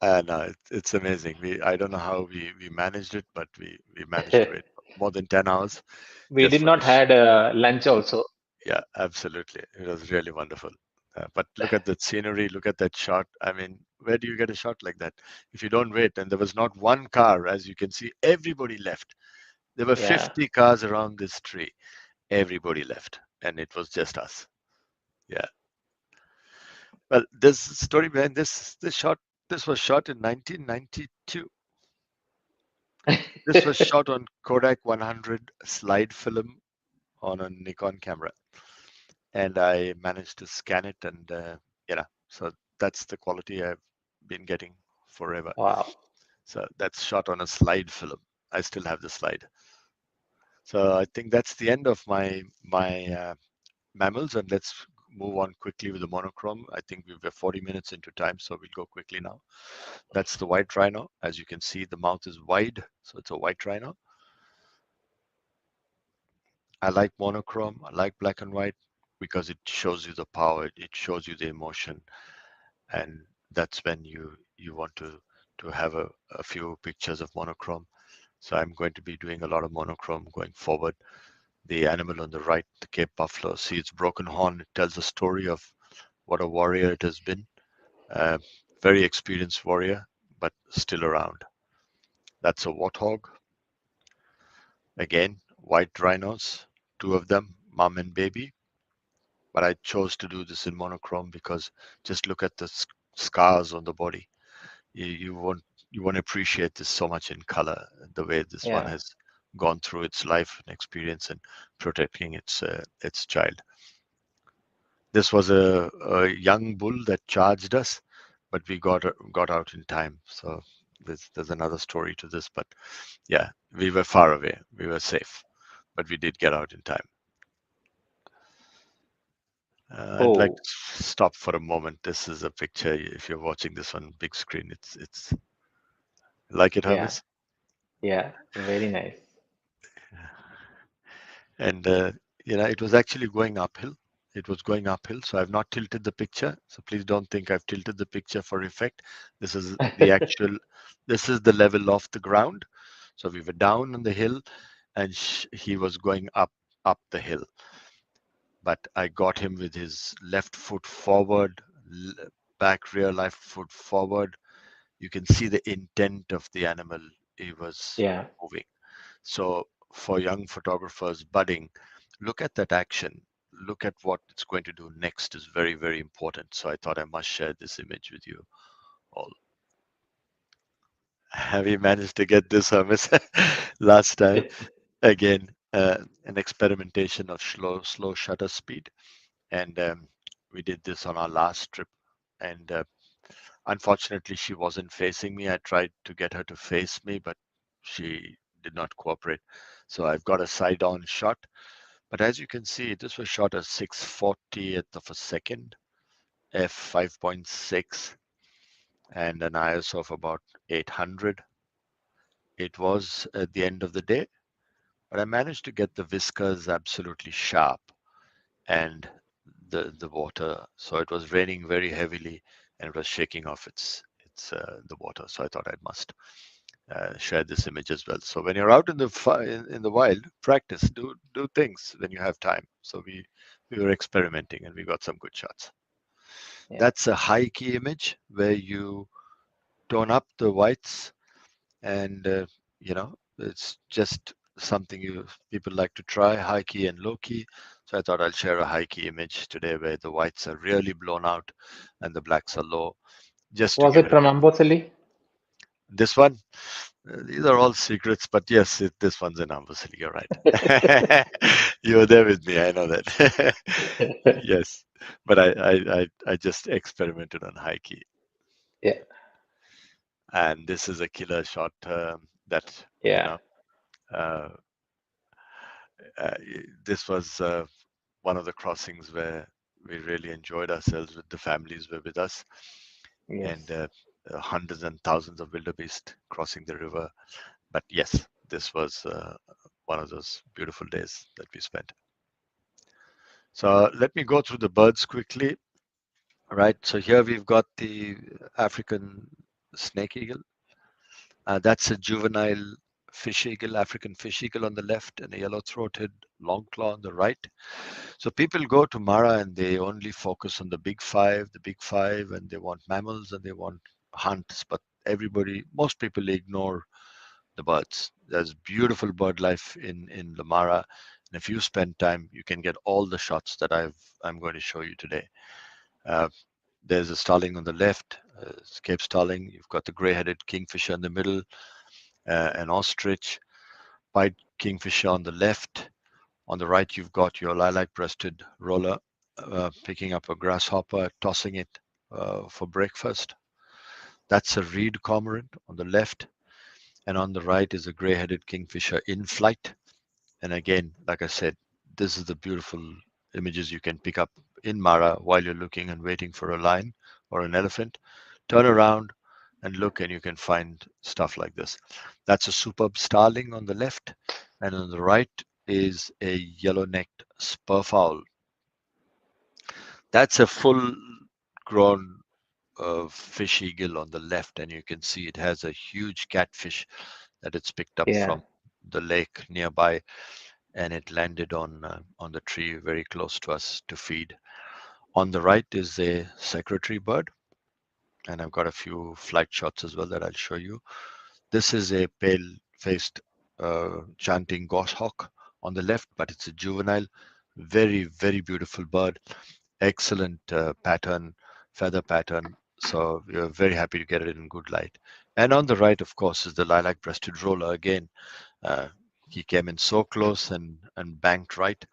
no, it's amazing. I don't know how we managed it, but we managed to wait more than 10 hours We just did for not this. had lunch also. Yeah, absolutely. It was really wonderful. But look at that scenery, look at that shot. I mean, where do you get a shot like that? If you don't wait, and there was not one car, as you can see, everybody left. There were Yeah. 50 cars around this tree. Everybody left, and it was just us. Yeah. Well, this story behind this shot, this was shot in 1992. This was shot on Kodak 100 slide film on a Nikon camera, and I managed to scan it, and so that's the quality I've been getting forever. Wow. So that's shot on a slide film. I still have the slide. So I think that's the end of my mammals, and let's move on quickly with the monochrome. I think we're 40 minutes into time, so we'll go quickly now. That's the white rhino. As you can see, the mouth is wide, so it's a white rhino. I like monochrome. I like black and white because it shows you the power. It shows you the emotion, and that's when you want to have a few pictures of monochrome. So I'm going to be doing a lot of monochrome going forward. The animal on the right, the Cape buffalo, see its broken horn. It tells a story of what a warrior it has been. Uh, Very experienced warrior, but still around. That's a warthog. Again, white rhinos, two of them, mom and baby. But I chose to do this in monochrome because just look at the scars on the body. You won't appreciate this so much in color, the way this one Yeah. has gone through its life and experience and protecting its child. This was a young bull that charged us, but we got out in time. So there's another story to this, but yeah, we were far away. We were safe, but we did get out in time. I'd like Oh, to stop for a moment. This is a picture. If you're watching this on big screen, it's like it, yeah. Hermes. Yeah. Very nice. And it was actually going uphill. It was going uphill, so I've not tilted the picture. So please don't think I've tilted the picture for effect. This is the actual. This is the level of the ground. So we were down on the hill, and he was going up the hill. But I got him with his left foot forward, back rear left foot forward. You can see the intent of the animal. He was Yeah. moving. So for young photographers budding, look at that action. Look at what it's going to do next is very important. So I thought I must share this image with you all. Have you managed to get this, Hermes? Last time, again, an experimentation of slow shutter speed. And we did this on our last trip. And unfortunately, she wasn't facing me. I tried to get her to face me, but she did not cooperate. So I've got a side-on shot. But as you can see, this was shot at 6/40th of a second, f5.6, and an ISO of about 800. It was at the end of the day, but I managed to get the whiskers absolutely sharp and the water. So it was raining very heavily and it was shaking off the water. So I thought I must share this image as well. So when you're out in the wild, practice, do things when you have time. So we were experimenting and we got some good shots. Yeah. That's a high key image where you tone up the whites, and it's just something you people like to try, high key and low key. So I thought I'll share a high key image today where the whites are really blown out and the blacks are low, just to Was give it it from Amboseli? this one. These are all secrets, but yes, this one's in Amboseli. You're right. You were there with me. I know that. Yes, but I just experimented on high key, Yeah, and this is a killer shot that yeah, uh, uh, this was one of the crossings where we really enjoyed ourselves with the families were with us, yes. and hundreds and thousands of wildebeest crossing the river. But yes, this was one of those beautiful days that we spent. So let me go through the birds quickly. Right. So here we've got the African snake eagle. That's a juvenile fish eagle, African fish eagle on the left, and a yellow-throated long claw on the right. So people go to Mara and they only focus on the big five, and they want mammals and they want hunts. But most people ignore the birds. There's beautiful bird life in the Mara, and if you spend time, you can get all the shots that I'm going to show you today. Uh, there's a starling on the left, Cape starling. You've got the gray-headed kingfisher in the middle, an ostrich, pied kingfisher on the left. On the right, you've got your lilac-breasted roller picking up a grasshopper, tossing it for breakfast. That's a reed cormorant on the left. And on the right is a gray-headed kingfisher in flight. And again, like I said, this is the beautiful images you can pick up in Mara while you're looking and waiting for a lion or an elephant. Turn around and look, and you can find stuff like this. That's a superb starling on the left, and on the right is a yellow-necked spurfowl. That's a full-grown fish eagle on the left, and you can see it has a huge catfish that it's picked up Yeah, from the lake nearby, and it landed on the tree very close to us to feed. On the right is a secretary bird, and I've got a few flight shots as well that I'll show you. This is a pale-faced chanting goshawk on the left, but it's a juvenile, very, very beautiful bird. Excellent pattern, feather pattern. So we are very happy to get it in good light. And on the right, of course, is the lilac-breasted roller again. Uh, he came in so close and banked right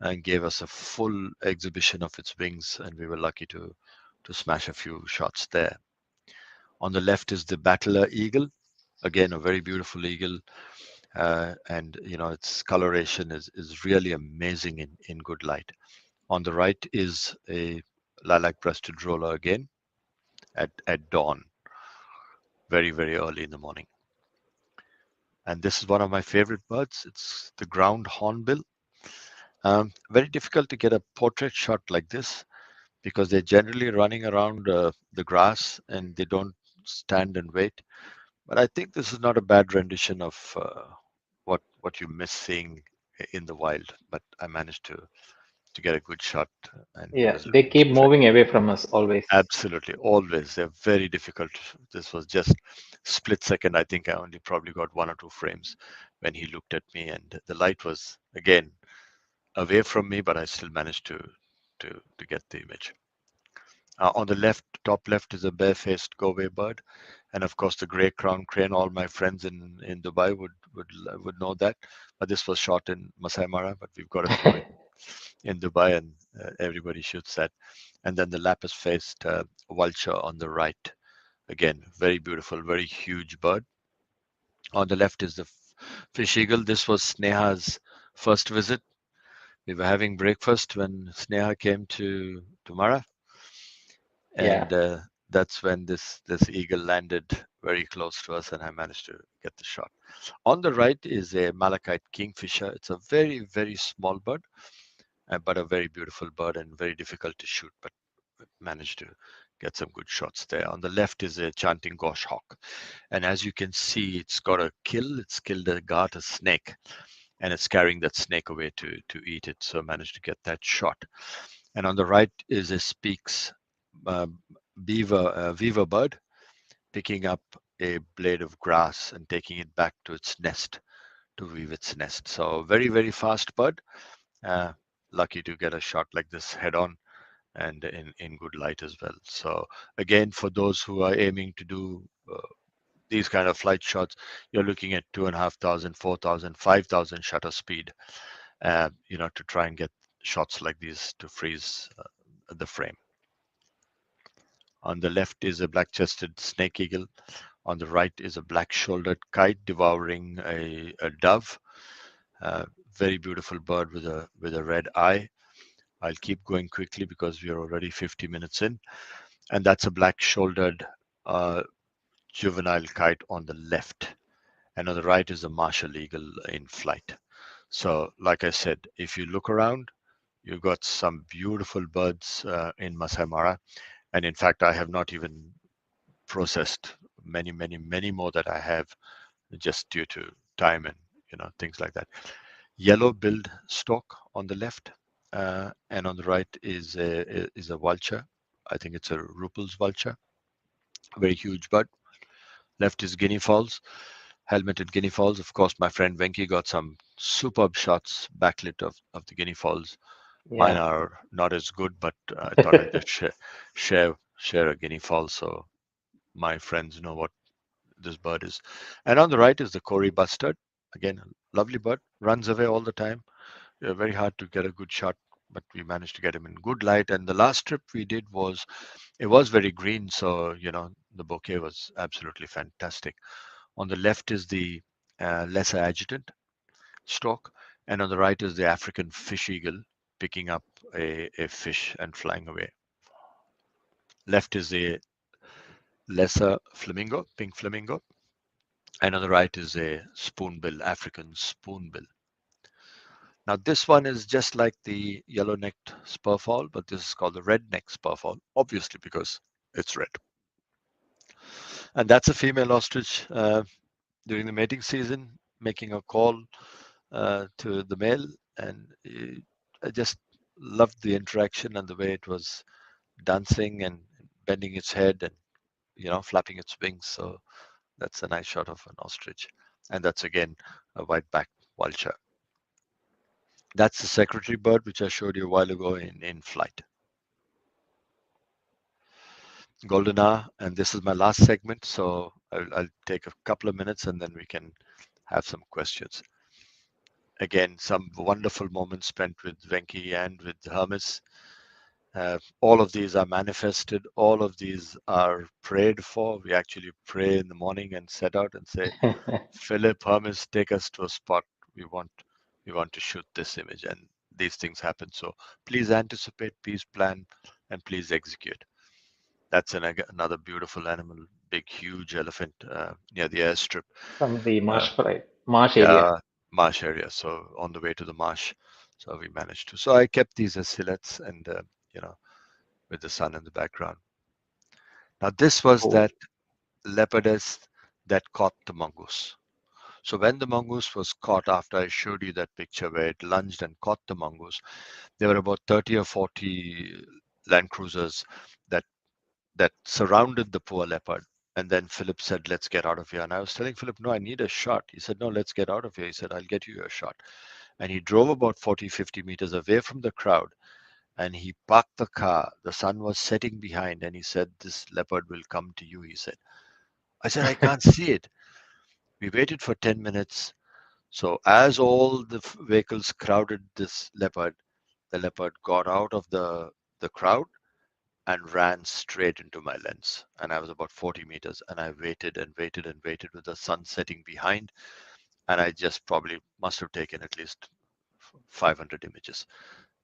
and gave us a full exhibition of its wings, and we were lucky to smash a few shots there. On the left is the battler eagle, again a very beautiful eagle, and its coloration is really amazing in good light. On the right is a lilac-breasted roller again at dawn, very, very early in the morning. And this is one of my favorite birds. It's the ground hornbill. Very difficult to get a portrait shot like this because they're generally running around the grass and they don't stand and wait. But I think this is not a bad rendition of what you miss seeing in the wild. But I managed to get a good shot, and he yeah. was They looking keep perfect. moving away from us always. Absolutely, always. They're very difficult. This was just split second. I think I only probably got one or two frames when he looked at me, and the light was again away from me, but I still managed to get the image. On the left, top left, is a bare-faced Gobe bird, and of course the grey crown crane. All my friends in Dubai would know that, but this was shot in Masai Mara. But we've got a few in Dubai, and everybody shoots that. And then the lapis-faced vulture on the right. Again, very beautiful, very huge bird. On the left is the fish eagle. This was Sneha's first visit. We were having breakfast when Sneha came to Mara, Yeah, and that's when this eagle landed very close to us, and I managed to get the shot. On the right is a malachite kingfisher. It's a very, very small bird, but a very beautiful bird and very difficult to shoot, but managed to get some good shots there. On the left is a chanting goshawk, and as you can see, it's got a kill. It's killed a guard, a snake, and it's carrying that snake away to eat it. So I managed to get that shot. And on the right is a speaks uh, beaver bird picking up a blade of grass and taking it back to its nest to weave its nest. So very, very fast bird. Uh, lucky to get a shot like this head on and in good light as well. So again, for those who are aiming to do these kind of flight shots, you're looking at 2,500, 4,000, 5,000 shutter speed, to try and get shots like these to freeze the frame. On the left is a black-chested snake eagle. On the right is a black-shouldered kite devouring a dove. Very beautiful bird with a red eye. I'll keep going quickly because we are already 50 minutes in. And that's a black-shouldered juvenile kite on the left. And on the right is a martial eagle in flight. So, like I said, if you look around, you've got some beautiful birds in Masai Mara. And in fact, I have not even processed many, many, many more that I have just due to time and things like that. Yellow-billed stork on the left, and on the right is a vulture. I think it's a Ruppel's vulture. Very huge bird. Left is guinea fowls, helmeted guinea fowls. Of course, my friend Venki got some superb shots backlit of the guinea fowls. Mine Yeah. are not as good, but I thought I'd just share a guinea fowl so my friends know what this bird is. And on the right is the Kori bustard. Again, lovely bird, runs away all the time. Very hard to get a good shot, but we managed to get him in good light. And the last trip we did it was very green, so the bouquet was absolutely fantastic. On the left is the lesser adjutant stork, and on the right is the African fish eagle picking up a fish and flying away. Left is a lesser flamingo, pink flamingo, and on the right is a spoonbill, African spoonbill. Now this one is just like the yellow-necked spurfowl, but this is called the red-necked spurfowl, obviously because it's red. And that's a female ostrich during the mating season, making a call to the male, and I just loved the interaction and the way it was dancing and bending its head and flapping its wings. So that's a nice shot of an ostrich, and that's again a white-backed vulture. That's the secretary bird, which I showed you a while ago in flight. Golden hour, and this is my last segment, so I'll take a couple of minutes and then we can have some questions. Again, some wonderful moments spent with Venki and with Hermes. All of these are manifested. All of these are prayed for. We actually pray in the morning and set out and say, Philip, Hermes, take us to a spot. We want to shoot this image, and these things happen. So please anticipate, please plan, and please execute. That's another beautiful animal, big, huge elephant near the airstrip. From the Uh, marsh area. yeah, marsh area. So on the way to the marsh, so we managed to. So I kept these as silhouettes, and with the sun in the background. Now this was Cool. that leopardess that caught the mongoose. So when the mongoose was caught, after I showed you that picture where it lunged and caught the mongoose, there were about 30 or 40 land cruisers that surrounded the poor leopard. And then Philip said, let's get out of here. And I was telling Philip, no, I need a shot. He said, no, let's get out of here. He said, I'll get you a shot. And he drove about 40, 50 meters away from the crowd, and he parked the car. The sun was setting behind, and he said, this leopard will come to you, he said. I said, I can't see it. We waited for 10 minutes. So as all the vehicles crowded this leopard, the leopard got out of the crowd and ran straight into my lens. And I was about 40 meters, and I waited and waited and waited with the sun setting behind. And I just probably must have taken at least 500 images,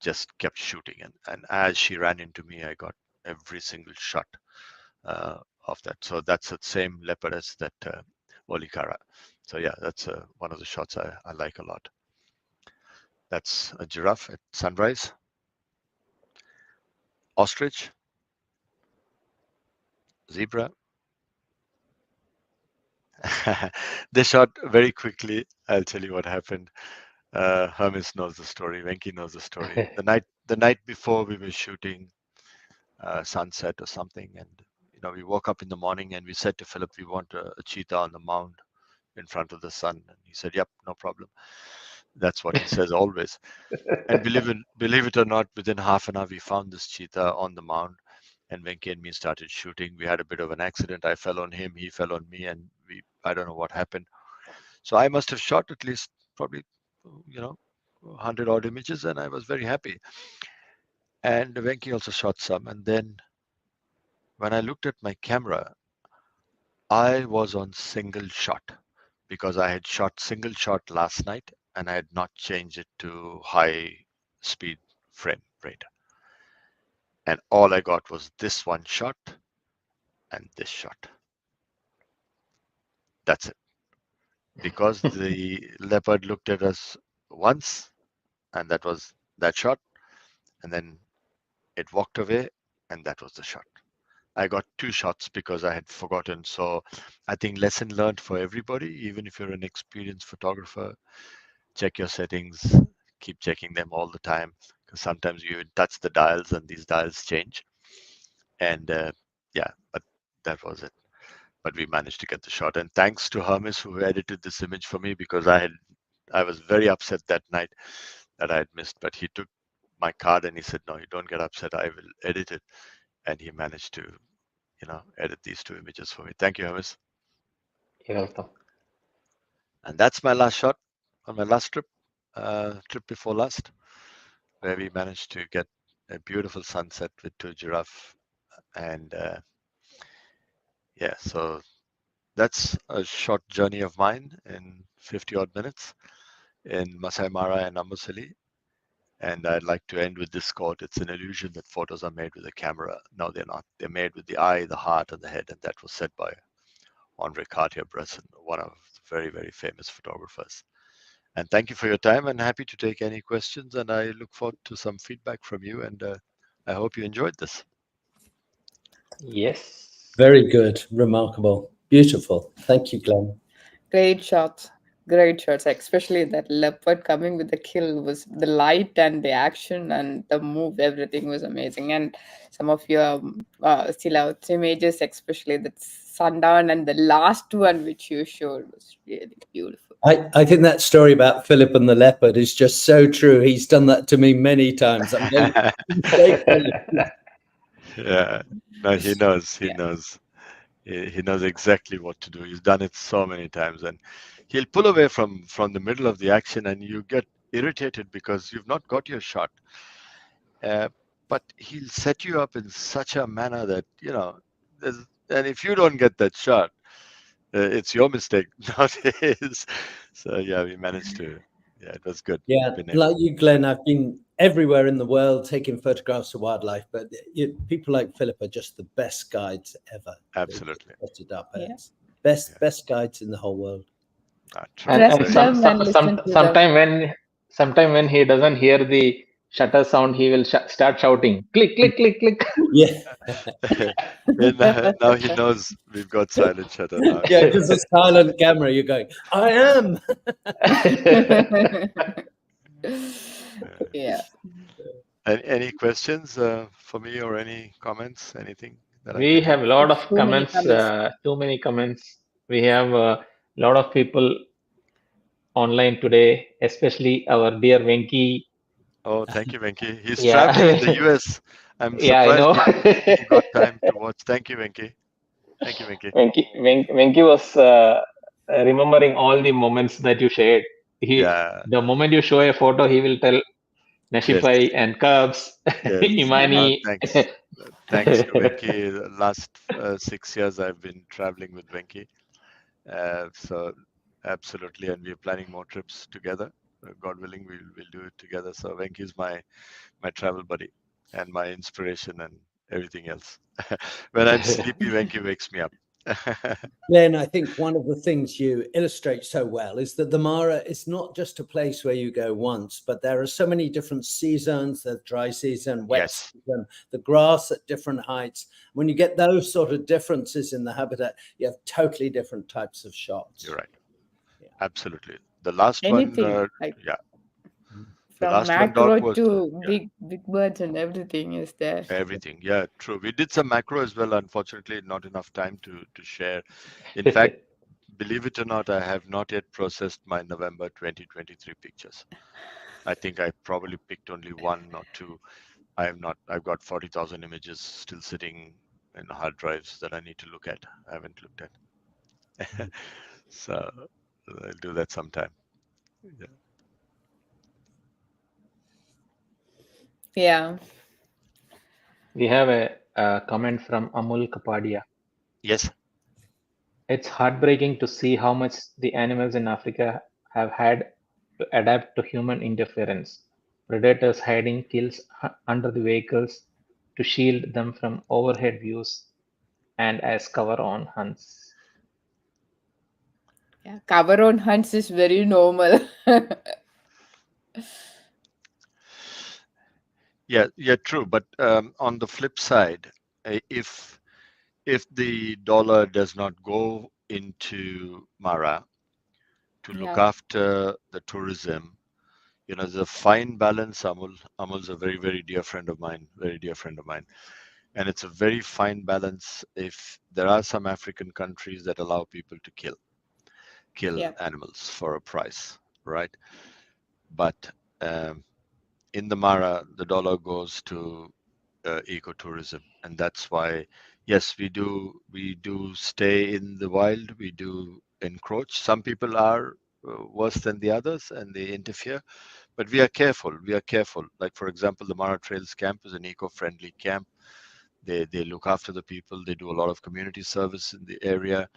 just kept shooting. And as she ran into me, I got every single shot of that. So that's the same leopard as that Olikara. So yeah, that's one of the shots I like a lot. That's a giraffe at sunrise. Ostrich, zebra. They shot very quickly. I'll tell you what happened. Hermes knows the story. Venki knows the story. The night before we were shooting sunset or something, and we woke up in the morning and we said to Philip, we want a cheetah on the mound in front of the sun, and he said, yep, no problem. That's what he says always. And believe it or not, within half an hour, we found this cheetah on the mound, and Venki and me started shooting. We had a bit of an accident. I fell on him, he fell on me, and I don't know what happened. So I must have shot at least probably, 100 odd images, and I was very happy. And Venki also shot some. And then when I looked at my camera, I was on single shot because I had shot single shot last night and I had not changed it to high speed frame rate. And all I got was this one shot and this shot. That's it. Because the leopard looked at us once, and that was that shot, and then it walked away, and that was the shot. I got 2 shots because I had forgotten. So I think lesson learned for everybody, even if you're an experienced photographer, check your settings, keep checking them all the time, because sometimes you touch the dials and these dials change. And but that was it. But we managed to get the shot. And thanks to Hermes who edited this image for me, because I was very upset that night that I had missed. But he took my card and he said, no, you don't get upset. I will edit it. And he managed to, edit these 2 images for me. Thank you, Hermes. You're welcome. And that's my last shot on my last trip, trip before last, where we managed to get a beautiful sunset with 2 giraffe. And so that's a short journey of mine in 50 odd minutes in Masai Mara and Amboseli. And I'd like to end with this quote: it's an illusion that photos are made with a camera. No, they're not. They're made with the eye, the heart, and the head. And that was said by Andre Cartier-Bresson, one of the very, very famous photographers. And thank you for your time, and happy to take any questions. And I look forward to some feedback from you. And I hope you enjoyed this. Yes. Very good. Remarkable. Beautiful. Thank you, Glenn. Great shots. Great shots, especially that leopard coming with the kill. Was the light and the action and the move, everything was amazing. And some of your still out images, especially the sundown and the last one which you showed, was really beautiful. I think that story about Philip and the leopard is just so true. He's done that to me many times. I'm going Yeah, no, he knows. He Yeah. knows. He knows exactly what to do. He's done it so many times, and he'll pull away from the middle of the action, and you get irritated because you've not got your shot. But he'll set you up in such a manner that and if you don't get that shot, it's your mistake, not his. So yeah, we managed to. Yeah, it was good. Yeah, like you, Glenn, I've been everywhere in the world taking photographs of wildlife, but people like Philip are just the best guides ever. Absolutely. Set it up. Yeah. Best guides in the whole world. And sometime when he doesn't hear the shutter sound, he will start shouting, click, click, click, click. Yeah. Now he knows we've got silent shutter now. Yeah, because a silent camera, you're going, I am. Yeah. Any questions for me or any comments? Anything that we have a lot of comments. Too many comments. Too many comments. We have a lot of people online today, especially our dear Venki. Oh, thank you, Venki. He's Yeah. traveling in the US. I'm Yeah, I know. surprised he got time to watch. Thank you, Venki. Thank you, Venki. Venki was remembering all the moments that you shared. The moment you show a photo, he will tell Nashify and Cubs, Yes. Imani. Thanks to Venki. The last 6 years I've been traveling with Venki. So absolutely, and we're planning more trips together. God willing, we'll do it together. So Venki is my travel buddy and my inspiration and everything else. When I'm sleepy, Venki wakes me up. Glenn, I think one of the things you illustrate so well is that the Mara is not just a place where you go once, but there are so many different seasons, the dry season, wet season, the grass at different heights. When you get those sort of differences in the habitat, you have totally different types of shots. You're right. Yeah. Absolutely. The last Anything, one, from macro to big birds and everything is there. Everything, yeah, true. We did some macro as well. Unfortunately, not enough time to share. In fact, believe it or not, I have not yet processed my November 2023 pictures. I think I probably picked only one or two. I have not. I've got 40,000 images still sitting in hard drives that I need to look at. I haven't looked at. So I'll do that sometime. Yeah. Yeah. We have a comment from Amul Kapadia. Yes. It's heartbreaking to see how much the animals in Africa have had to adapt to human interference. Predators hiding kills under the vehicles to shield them from overhead views and as cover on hunts. Yeah. Cover on hunts is very normal. Yeah, true. But on the flip side, if the dollar does not go into Mara to look Yeah. after the tourism, there's a fine balance. Amul's a very, very dear friend of mine, very dear friend of mine. And it's a very fine balance if there are some African countries that allow people to kill Yeah. animals for a price, right? But in the Mara, the dollar goes to ecotourism, and that's why, yes, we do stay in the wild, we do encroach. Some people are worse than the others, and they interfere. But we are careful. We are careful. Like for example, the Mara Trails camp is an eco-friendly camp. They look after the people. They do a lot of community service in the area,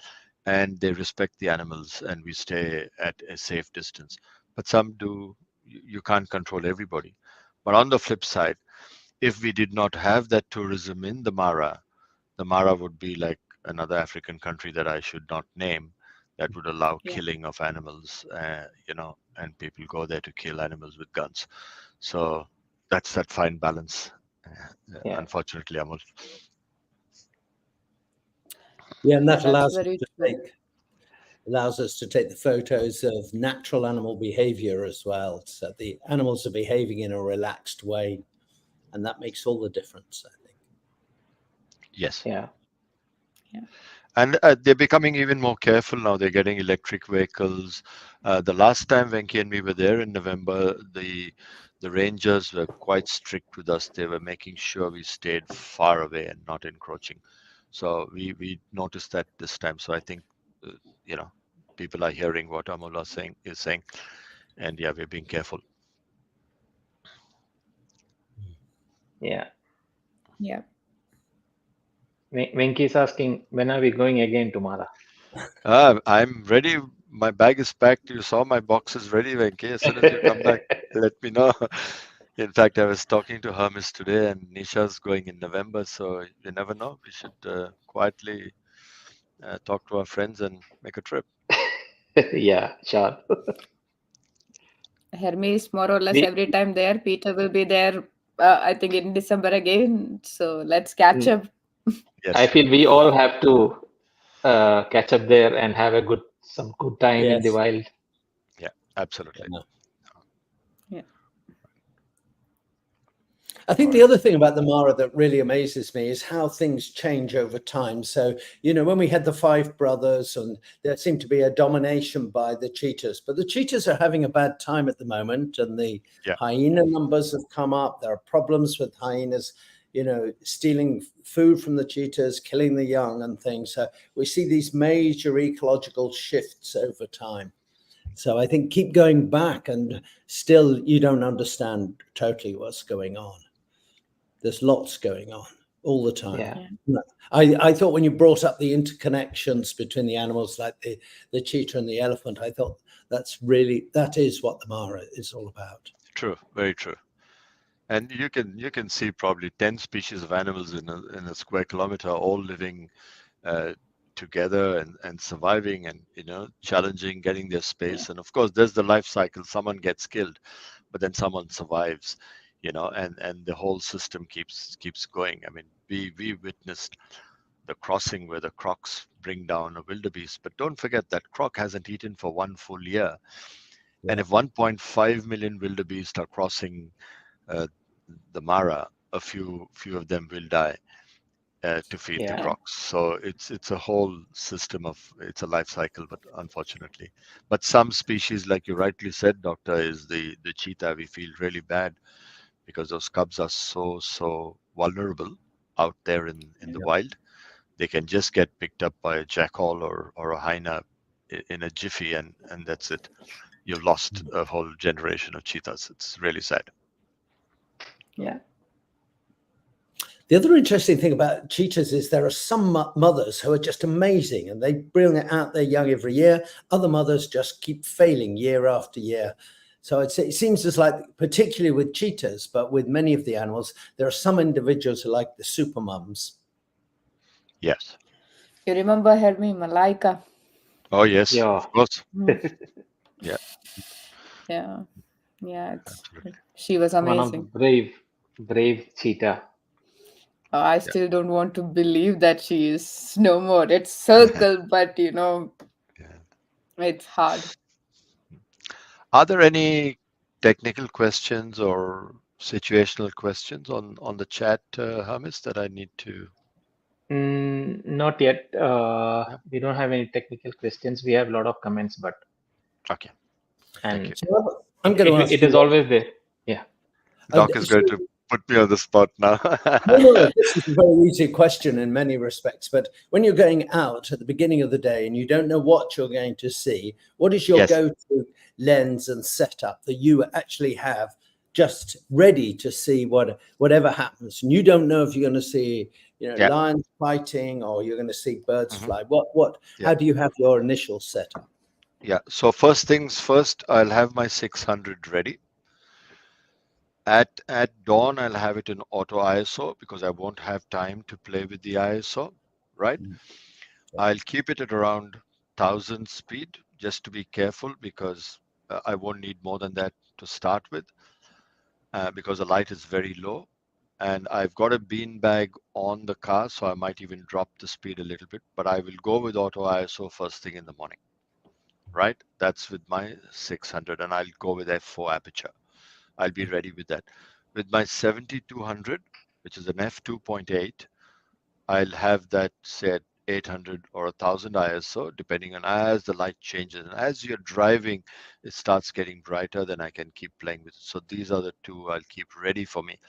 and they respect the animals. And we stay at a safe distance. But some do. You can't control everybody. But on the flip side, if we did not have that tourism in the Mara would be like another African country that I should not name that would allow Yeah. killing of animals, and people go there to kill animals with guns. So that's that fine balance, Yeah, unfortunately, Amul. Yeah, and Yeah, that that's allows us very to true. take the photos of natural animal behavior as well. So the animals are behaving in a relaxed way, and that makes all the difference, I think. Yes. yeah, And they're becoming even more careful now. They're getting electric vehicles. The last time Venki and me were there in November, the rangers were quite strict with us. They were making sure we stayed far away and not encroaching. So we noticed that this time. So I think uh, you know people are hearing what Amul is saying, and yeah, we're being careful. yeah. Yeah. Venki is asking, when are we going again to Mara? I'm ready. My bag is packed. You saw my boxes ready, Venki. As soon as you come back, let me know. In fact, I was talking to Hermes today, and Nisha's going in November, so you never know. We should quietly talk to our friends and make a trip. Yeah, sure. Hermes more or less We, every time there. Peter will be there, I think in December again. So let's catch mm, up. I Yes, feel we all have to catch up there and have some good time in the Yes. wild. yeah, absolutely. Yeah. Yeah. I All think the right. other thing about the Mara that really amazes me is how things change over time. So, when we had the five brothers, and there seemed to be a domination by the cheetahs, but the cheetahs are having a bad time at the moment, and the Yeah, hyena numbers have come up. There are problems with hyenas, stealing food from the cheetahs, killing the young, and things. So, we see these major ecological shifts over time. So, I think keep going back, and still you don't understand totally what's going on. There's lots going on all the time. Yeah, Yeah. I thought when you brought up the interconnections between the animals, like the cheetah and the elephant, I thought that is what the Mara is all about. true, very true. And you can see probably 10 species of animals in a square kilometer, all living uh, together and surviving and challenging, getting their space. And of course, there's the life cycle. Someone gets killed, but then someone survives, and the whole system keeps going. I mean, we witnessed the crossing where the crocs bring down a wildebeest, but don't forget that croc hasn't eaten for one full year. And Yeah. if 1.5 million wildebeest are crossing uh, the Mara, a few of them will die. to feed the crocs. So it's a whole system it's a life cycle, but unfortunately. But some species, like you rightly said, Doctor, is the cheetah. We feel really bad because those cubs are so vulnerable out there in the wild. They can just get picked up by a jackal or a hyena in a jiffy, and that's it. You've lost a whole generation of cheetahs. It's really sad. Yeah. The other interesting thing about cheetahs is there are some mothers who are just amazing and they bring out their young every year. Other mothers just keep failing year after year. So it seems as like, particularly with cheetahs, but with many of the animals, there are some individuals who are like the super mums. Yes. You remember Hermi Malaika? Oh, yes, of course. Yeah. Yeah. Yeah. She was amazing. One of brave cheetah. I still don't want to believe that she is no more. It's circle, but it's hard. Are there any technical questions or situational questions on the chat, Hermes, that I need to? Not yet. We don't have any technical questions. We have a lot of comments, but okay. Thank you. So I'm going to ask it is always there. Yeah. Doc is going to put me on the spot now. No, this is a very easy question in many respects. But when you're going out at the beginning of the day and you don't know what you're going to see, what is your go-to lens and setup that you actually have just ready to see whatever happens? And you don't know if you're going to see, lions fighting or you're going to see birds fly. How do you have your initial setup? Yeah. So first things first, I'll have my 600 ready. At dawn, I'll have it in auto ISO because I won't have time to play with the ISO, right? I'll keep it at around 1000 speed just to be careful because I won't need more than that to start with because the light is very low. And I've got a beanbag on the car, so I might even drop the speed a little bit, but I will go with auto ISO first thing in the morning, right? That's with my 600 and I'll go with f4 aperture. I'll be ready with that. With my 70-200, which is an f2.8, I'll have that set 800 or 1000 ISO, depending on as the light changes. And as you're driving, it starts getting brighter, then I can keep playing with it. So these are the two I'll keep ready for me.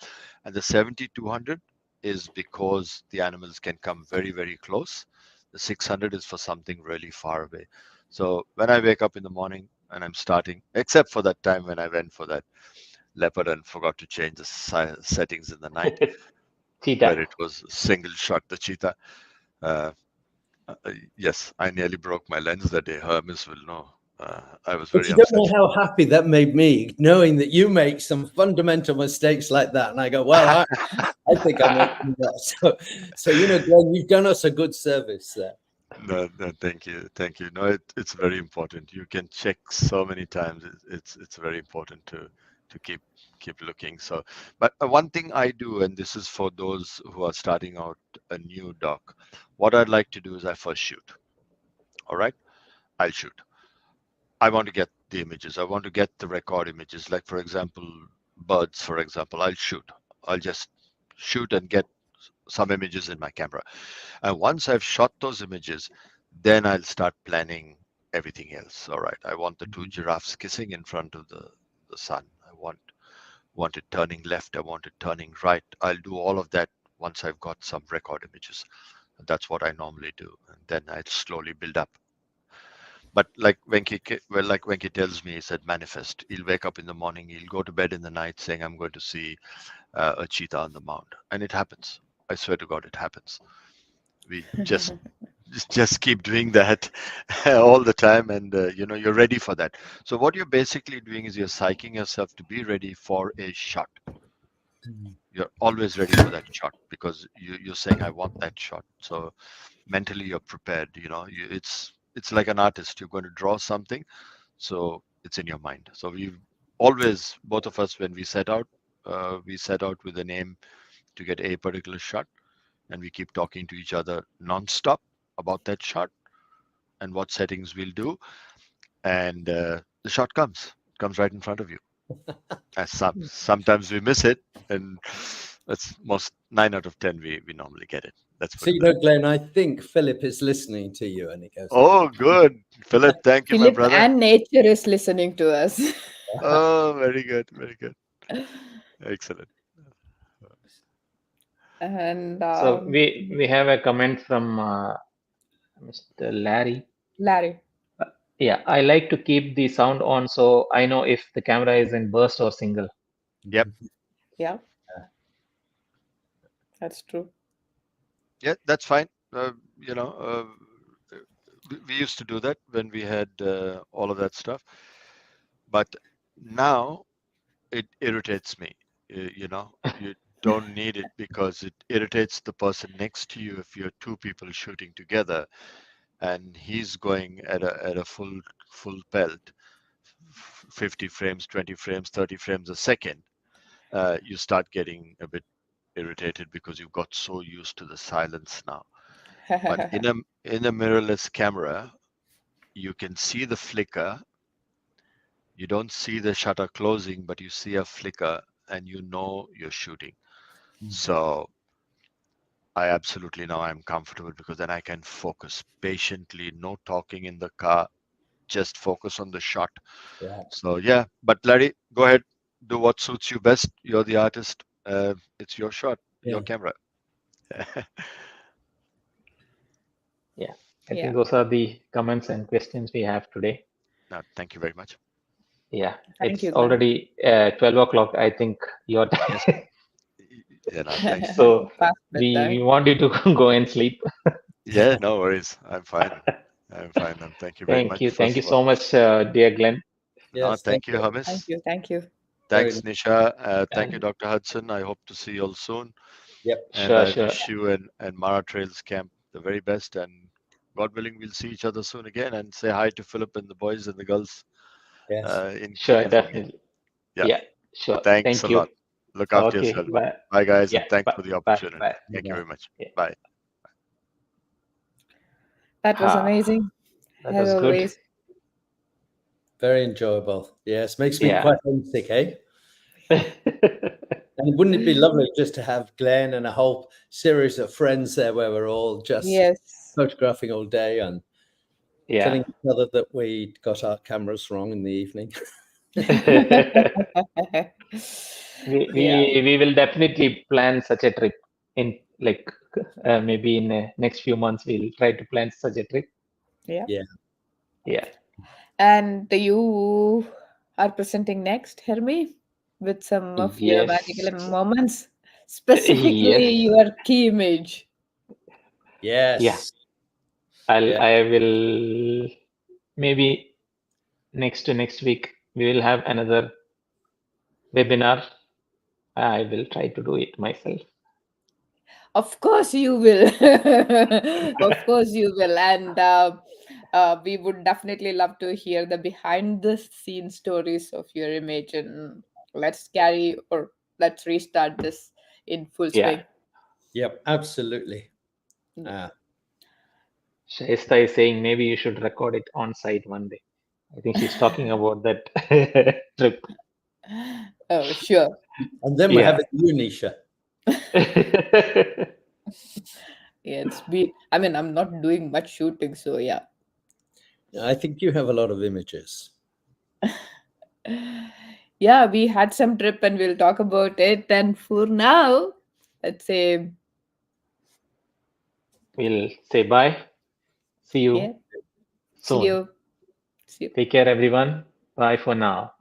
And the 70-200 is because the animals can come very, very close. The 600 is for something really far away. So when I wake up in the morning and I'm starting, except for that time when I went for that leopard and forgot to change the settings in the night, Cheetah. where it was single shot, the cheetah. Yes, I nearly broke my lens that day. Hermes will know. I was very upset. You don't know how happy that made me, knowing that you make some fundamental mistakes like that. And I go, well, I think I'm making that. So Glenn, you've done us a good service there. No, thank you. No, it's very important. You can check so many times. It's very important to keep looking. So, but one thing I do, and this is for those who are starting out a new doc, what I'd like to do is I first shoot. All right, I'll shoot. I want to get the images. I want to get the record images. Like for example, birds. For example, I'll shoot. I'll just shoot and get some images in my camera. And once I've shot those images, then I'll start planning everything else. All right, I want the two giraffes kissing in front of the sun. I want it turning left. I want it turning right. I'll do all of that once I've got some record images. And that's what I normally do. And then I'll slowly build up. But like Venki tells me, he said manifest. He'll wake up in the morning. He'll go to bed in the night saying, I'm going to see a cheetah on the mount. And it happens. I swear to God, it happens. We just keep doing that all the time, and you're ready for that. So what you're basically doing is you're psyching yourself to be ready for a shot. You're always ready for that shot because you're saying, I want that shot. So mentally you're prepared. It's like an artist. You're going to draw something, so it's in your mind. So we've always, both of us, when we set out with an aim to get a particular shot, and we keep talking to each other non-stop about that shot and what settings we'll do, and the shot comes right in front of you. Sometimes we miss it, and That's most 9 out of 10. We normally get it. Let's put So, it you that know, Glenn, I think Philip is listening to you, and he goes, Oh, good. Philip, thank you, my Philip brother. and nature is listening to us. Oh, very good. Very good. Excellent. And So we have a comment from Mr. Larry. Larry. Yeah, I like to keep the sound on so I know if the camera is in burst or single. Yep. Yeah, that's true. Yeah, that's fine. You know, we used to do that when we had all of that stuff. But now it irritates me. You know, you don't need it because it irritates the person next to you if you're two people shooting together and he's going at a full pelt, 50 frames, 20 frames, 30 frames a second. You start getting a bit irritated because you've got so used to the silence now. But in a mirrorless camera, you can see the flicker. You don't see the shutter closing, but you see a flicker and you know you're shooting. So I absolutely know I'm comfortable because then I can focus patiently, no talking in the car, just focus on the shot. yeah. So yeah, but Larry, go ahead, do what suits you best. You're the artist. It's your shot, your Yeah. camera. Yeah, I Yeah. think those are the comments and questions we have today. No, thank you very much. Yeah, Thank it's you, Glenn. already 12 o'clock, I think, your Yes. time. Yeah, no, thanks. So Past we bedtime. want you to go and sleep. Yeah, no worries. I'm fine. I'm fine. And thank you very much, Thank first you of all. so much, dear Glenn. No, Yes. thank you, Thank Hamis. you. Thank you. Very Thanks, nice. Nisha. Thank you, And Dr. Hudson. I hope to see you all soon. Yep. And sure, I sure. wish you and Mara Trails Camp the very best. And God willing, we'll see each other soon again and say hi to Philip and the boys and the girls Yes. in Sure, California. definitely. Yeah, Yeah, sure. thanks a Thank you. lot. Look after Okay, yourself. bye. Bye, guys, Yeah, and thanks bye, for the bye, opportunity. bye. Thank you Bye-bye. very much. Yeah. Bye. That was Ah, amazing, that as was good. always. Very enjoyable. Yes. Makes me Yeah. quite homesick, eh? And wouldn't it be lovely just to have Glenn and a whole series of friends there where we're all just Yes. photographing all day and Yeah. telling each other that we got our cameras wrong in the evening? Yeah. We will definitely plan such a trip in like maybe in next few months we'll try to plan such a trip. Yeah. Yeah. Yeah. And you are presenting next, Hermi, with some of your Yes. magical moments, specifically Yes. your key image. Yeah. Yes. Yeah. I will maybe next to next week we will have another webinar. I will try to do it myself. Of course you will. Of course you will. And we would definitely love to hear the behind the scenes stories of your image. And let's restart this in full Yeah. swing. Yep. Absolutely. Shaista is saying maybe you should record it on site one day. I think she's talking about that trip. Oh, sure. And then we're Yeah. having you, Nisha. Yeah, I'm not doing much shooting, so yeah. I think you have a lot of images. Yeah, we had some trip and we'll talk about it. And for now, let's say, We'll say bye. See yeah, you see soon. you. See you. Take care, everyone. Bye for now.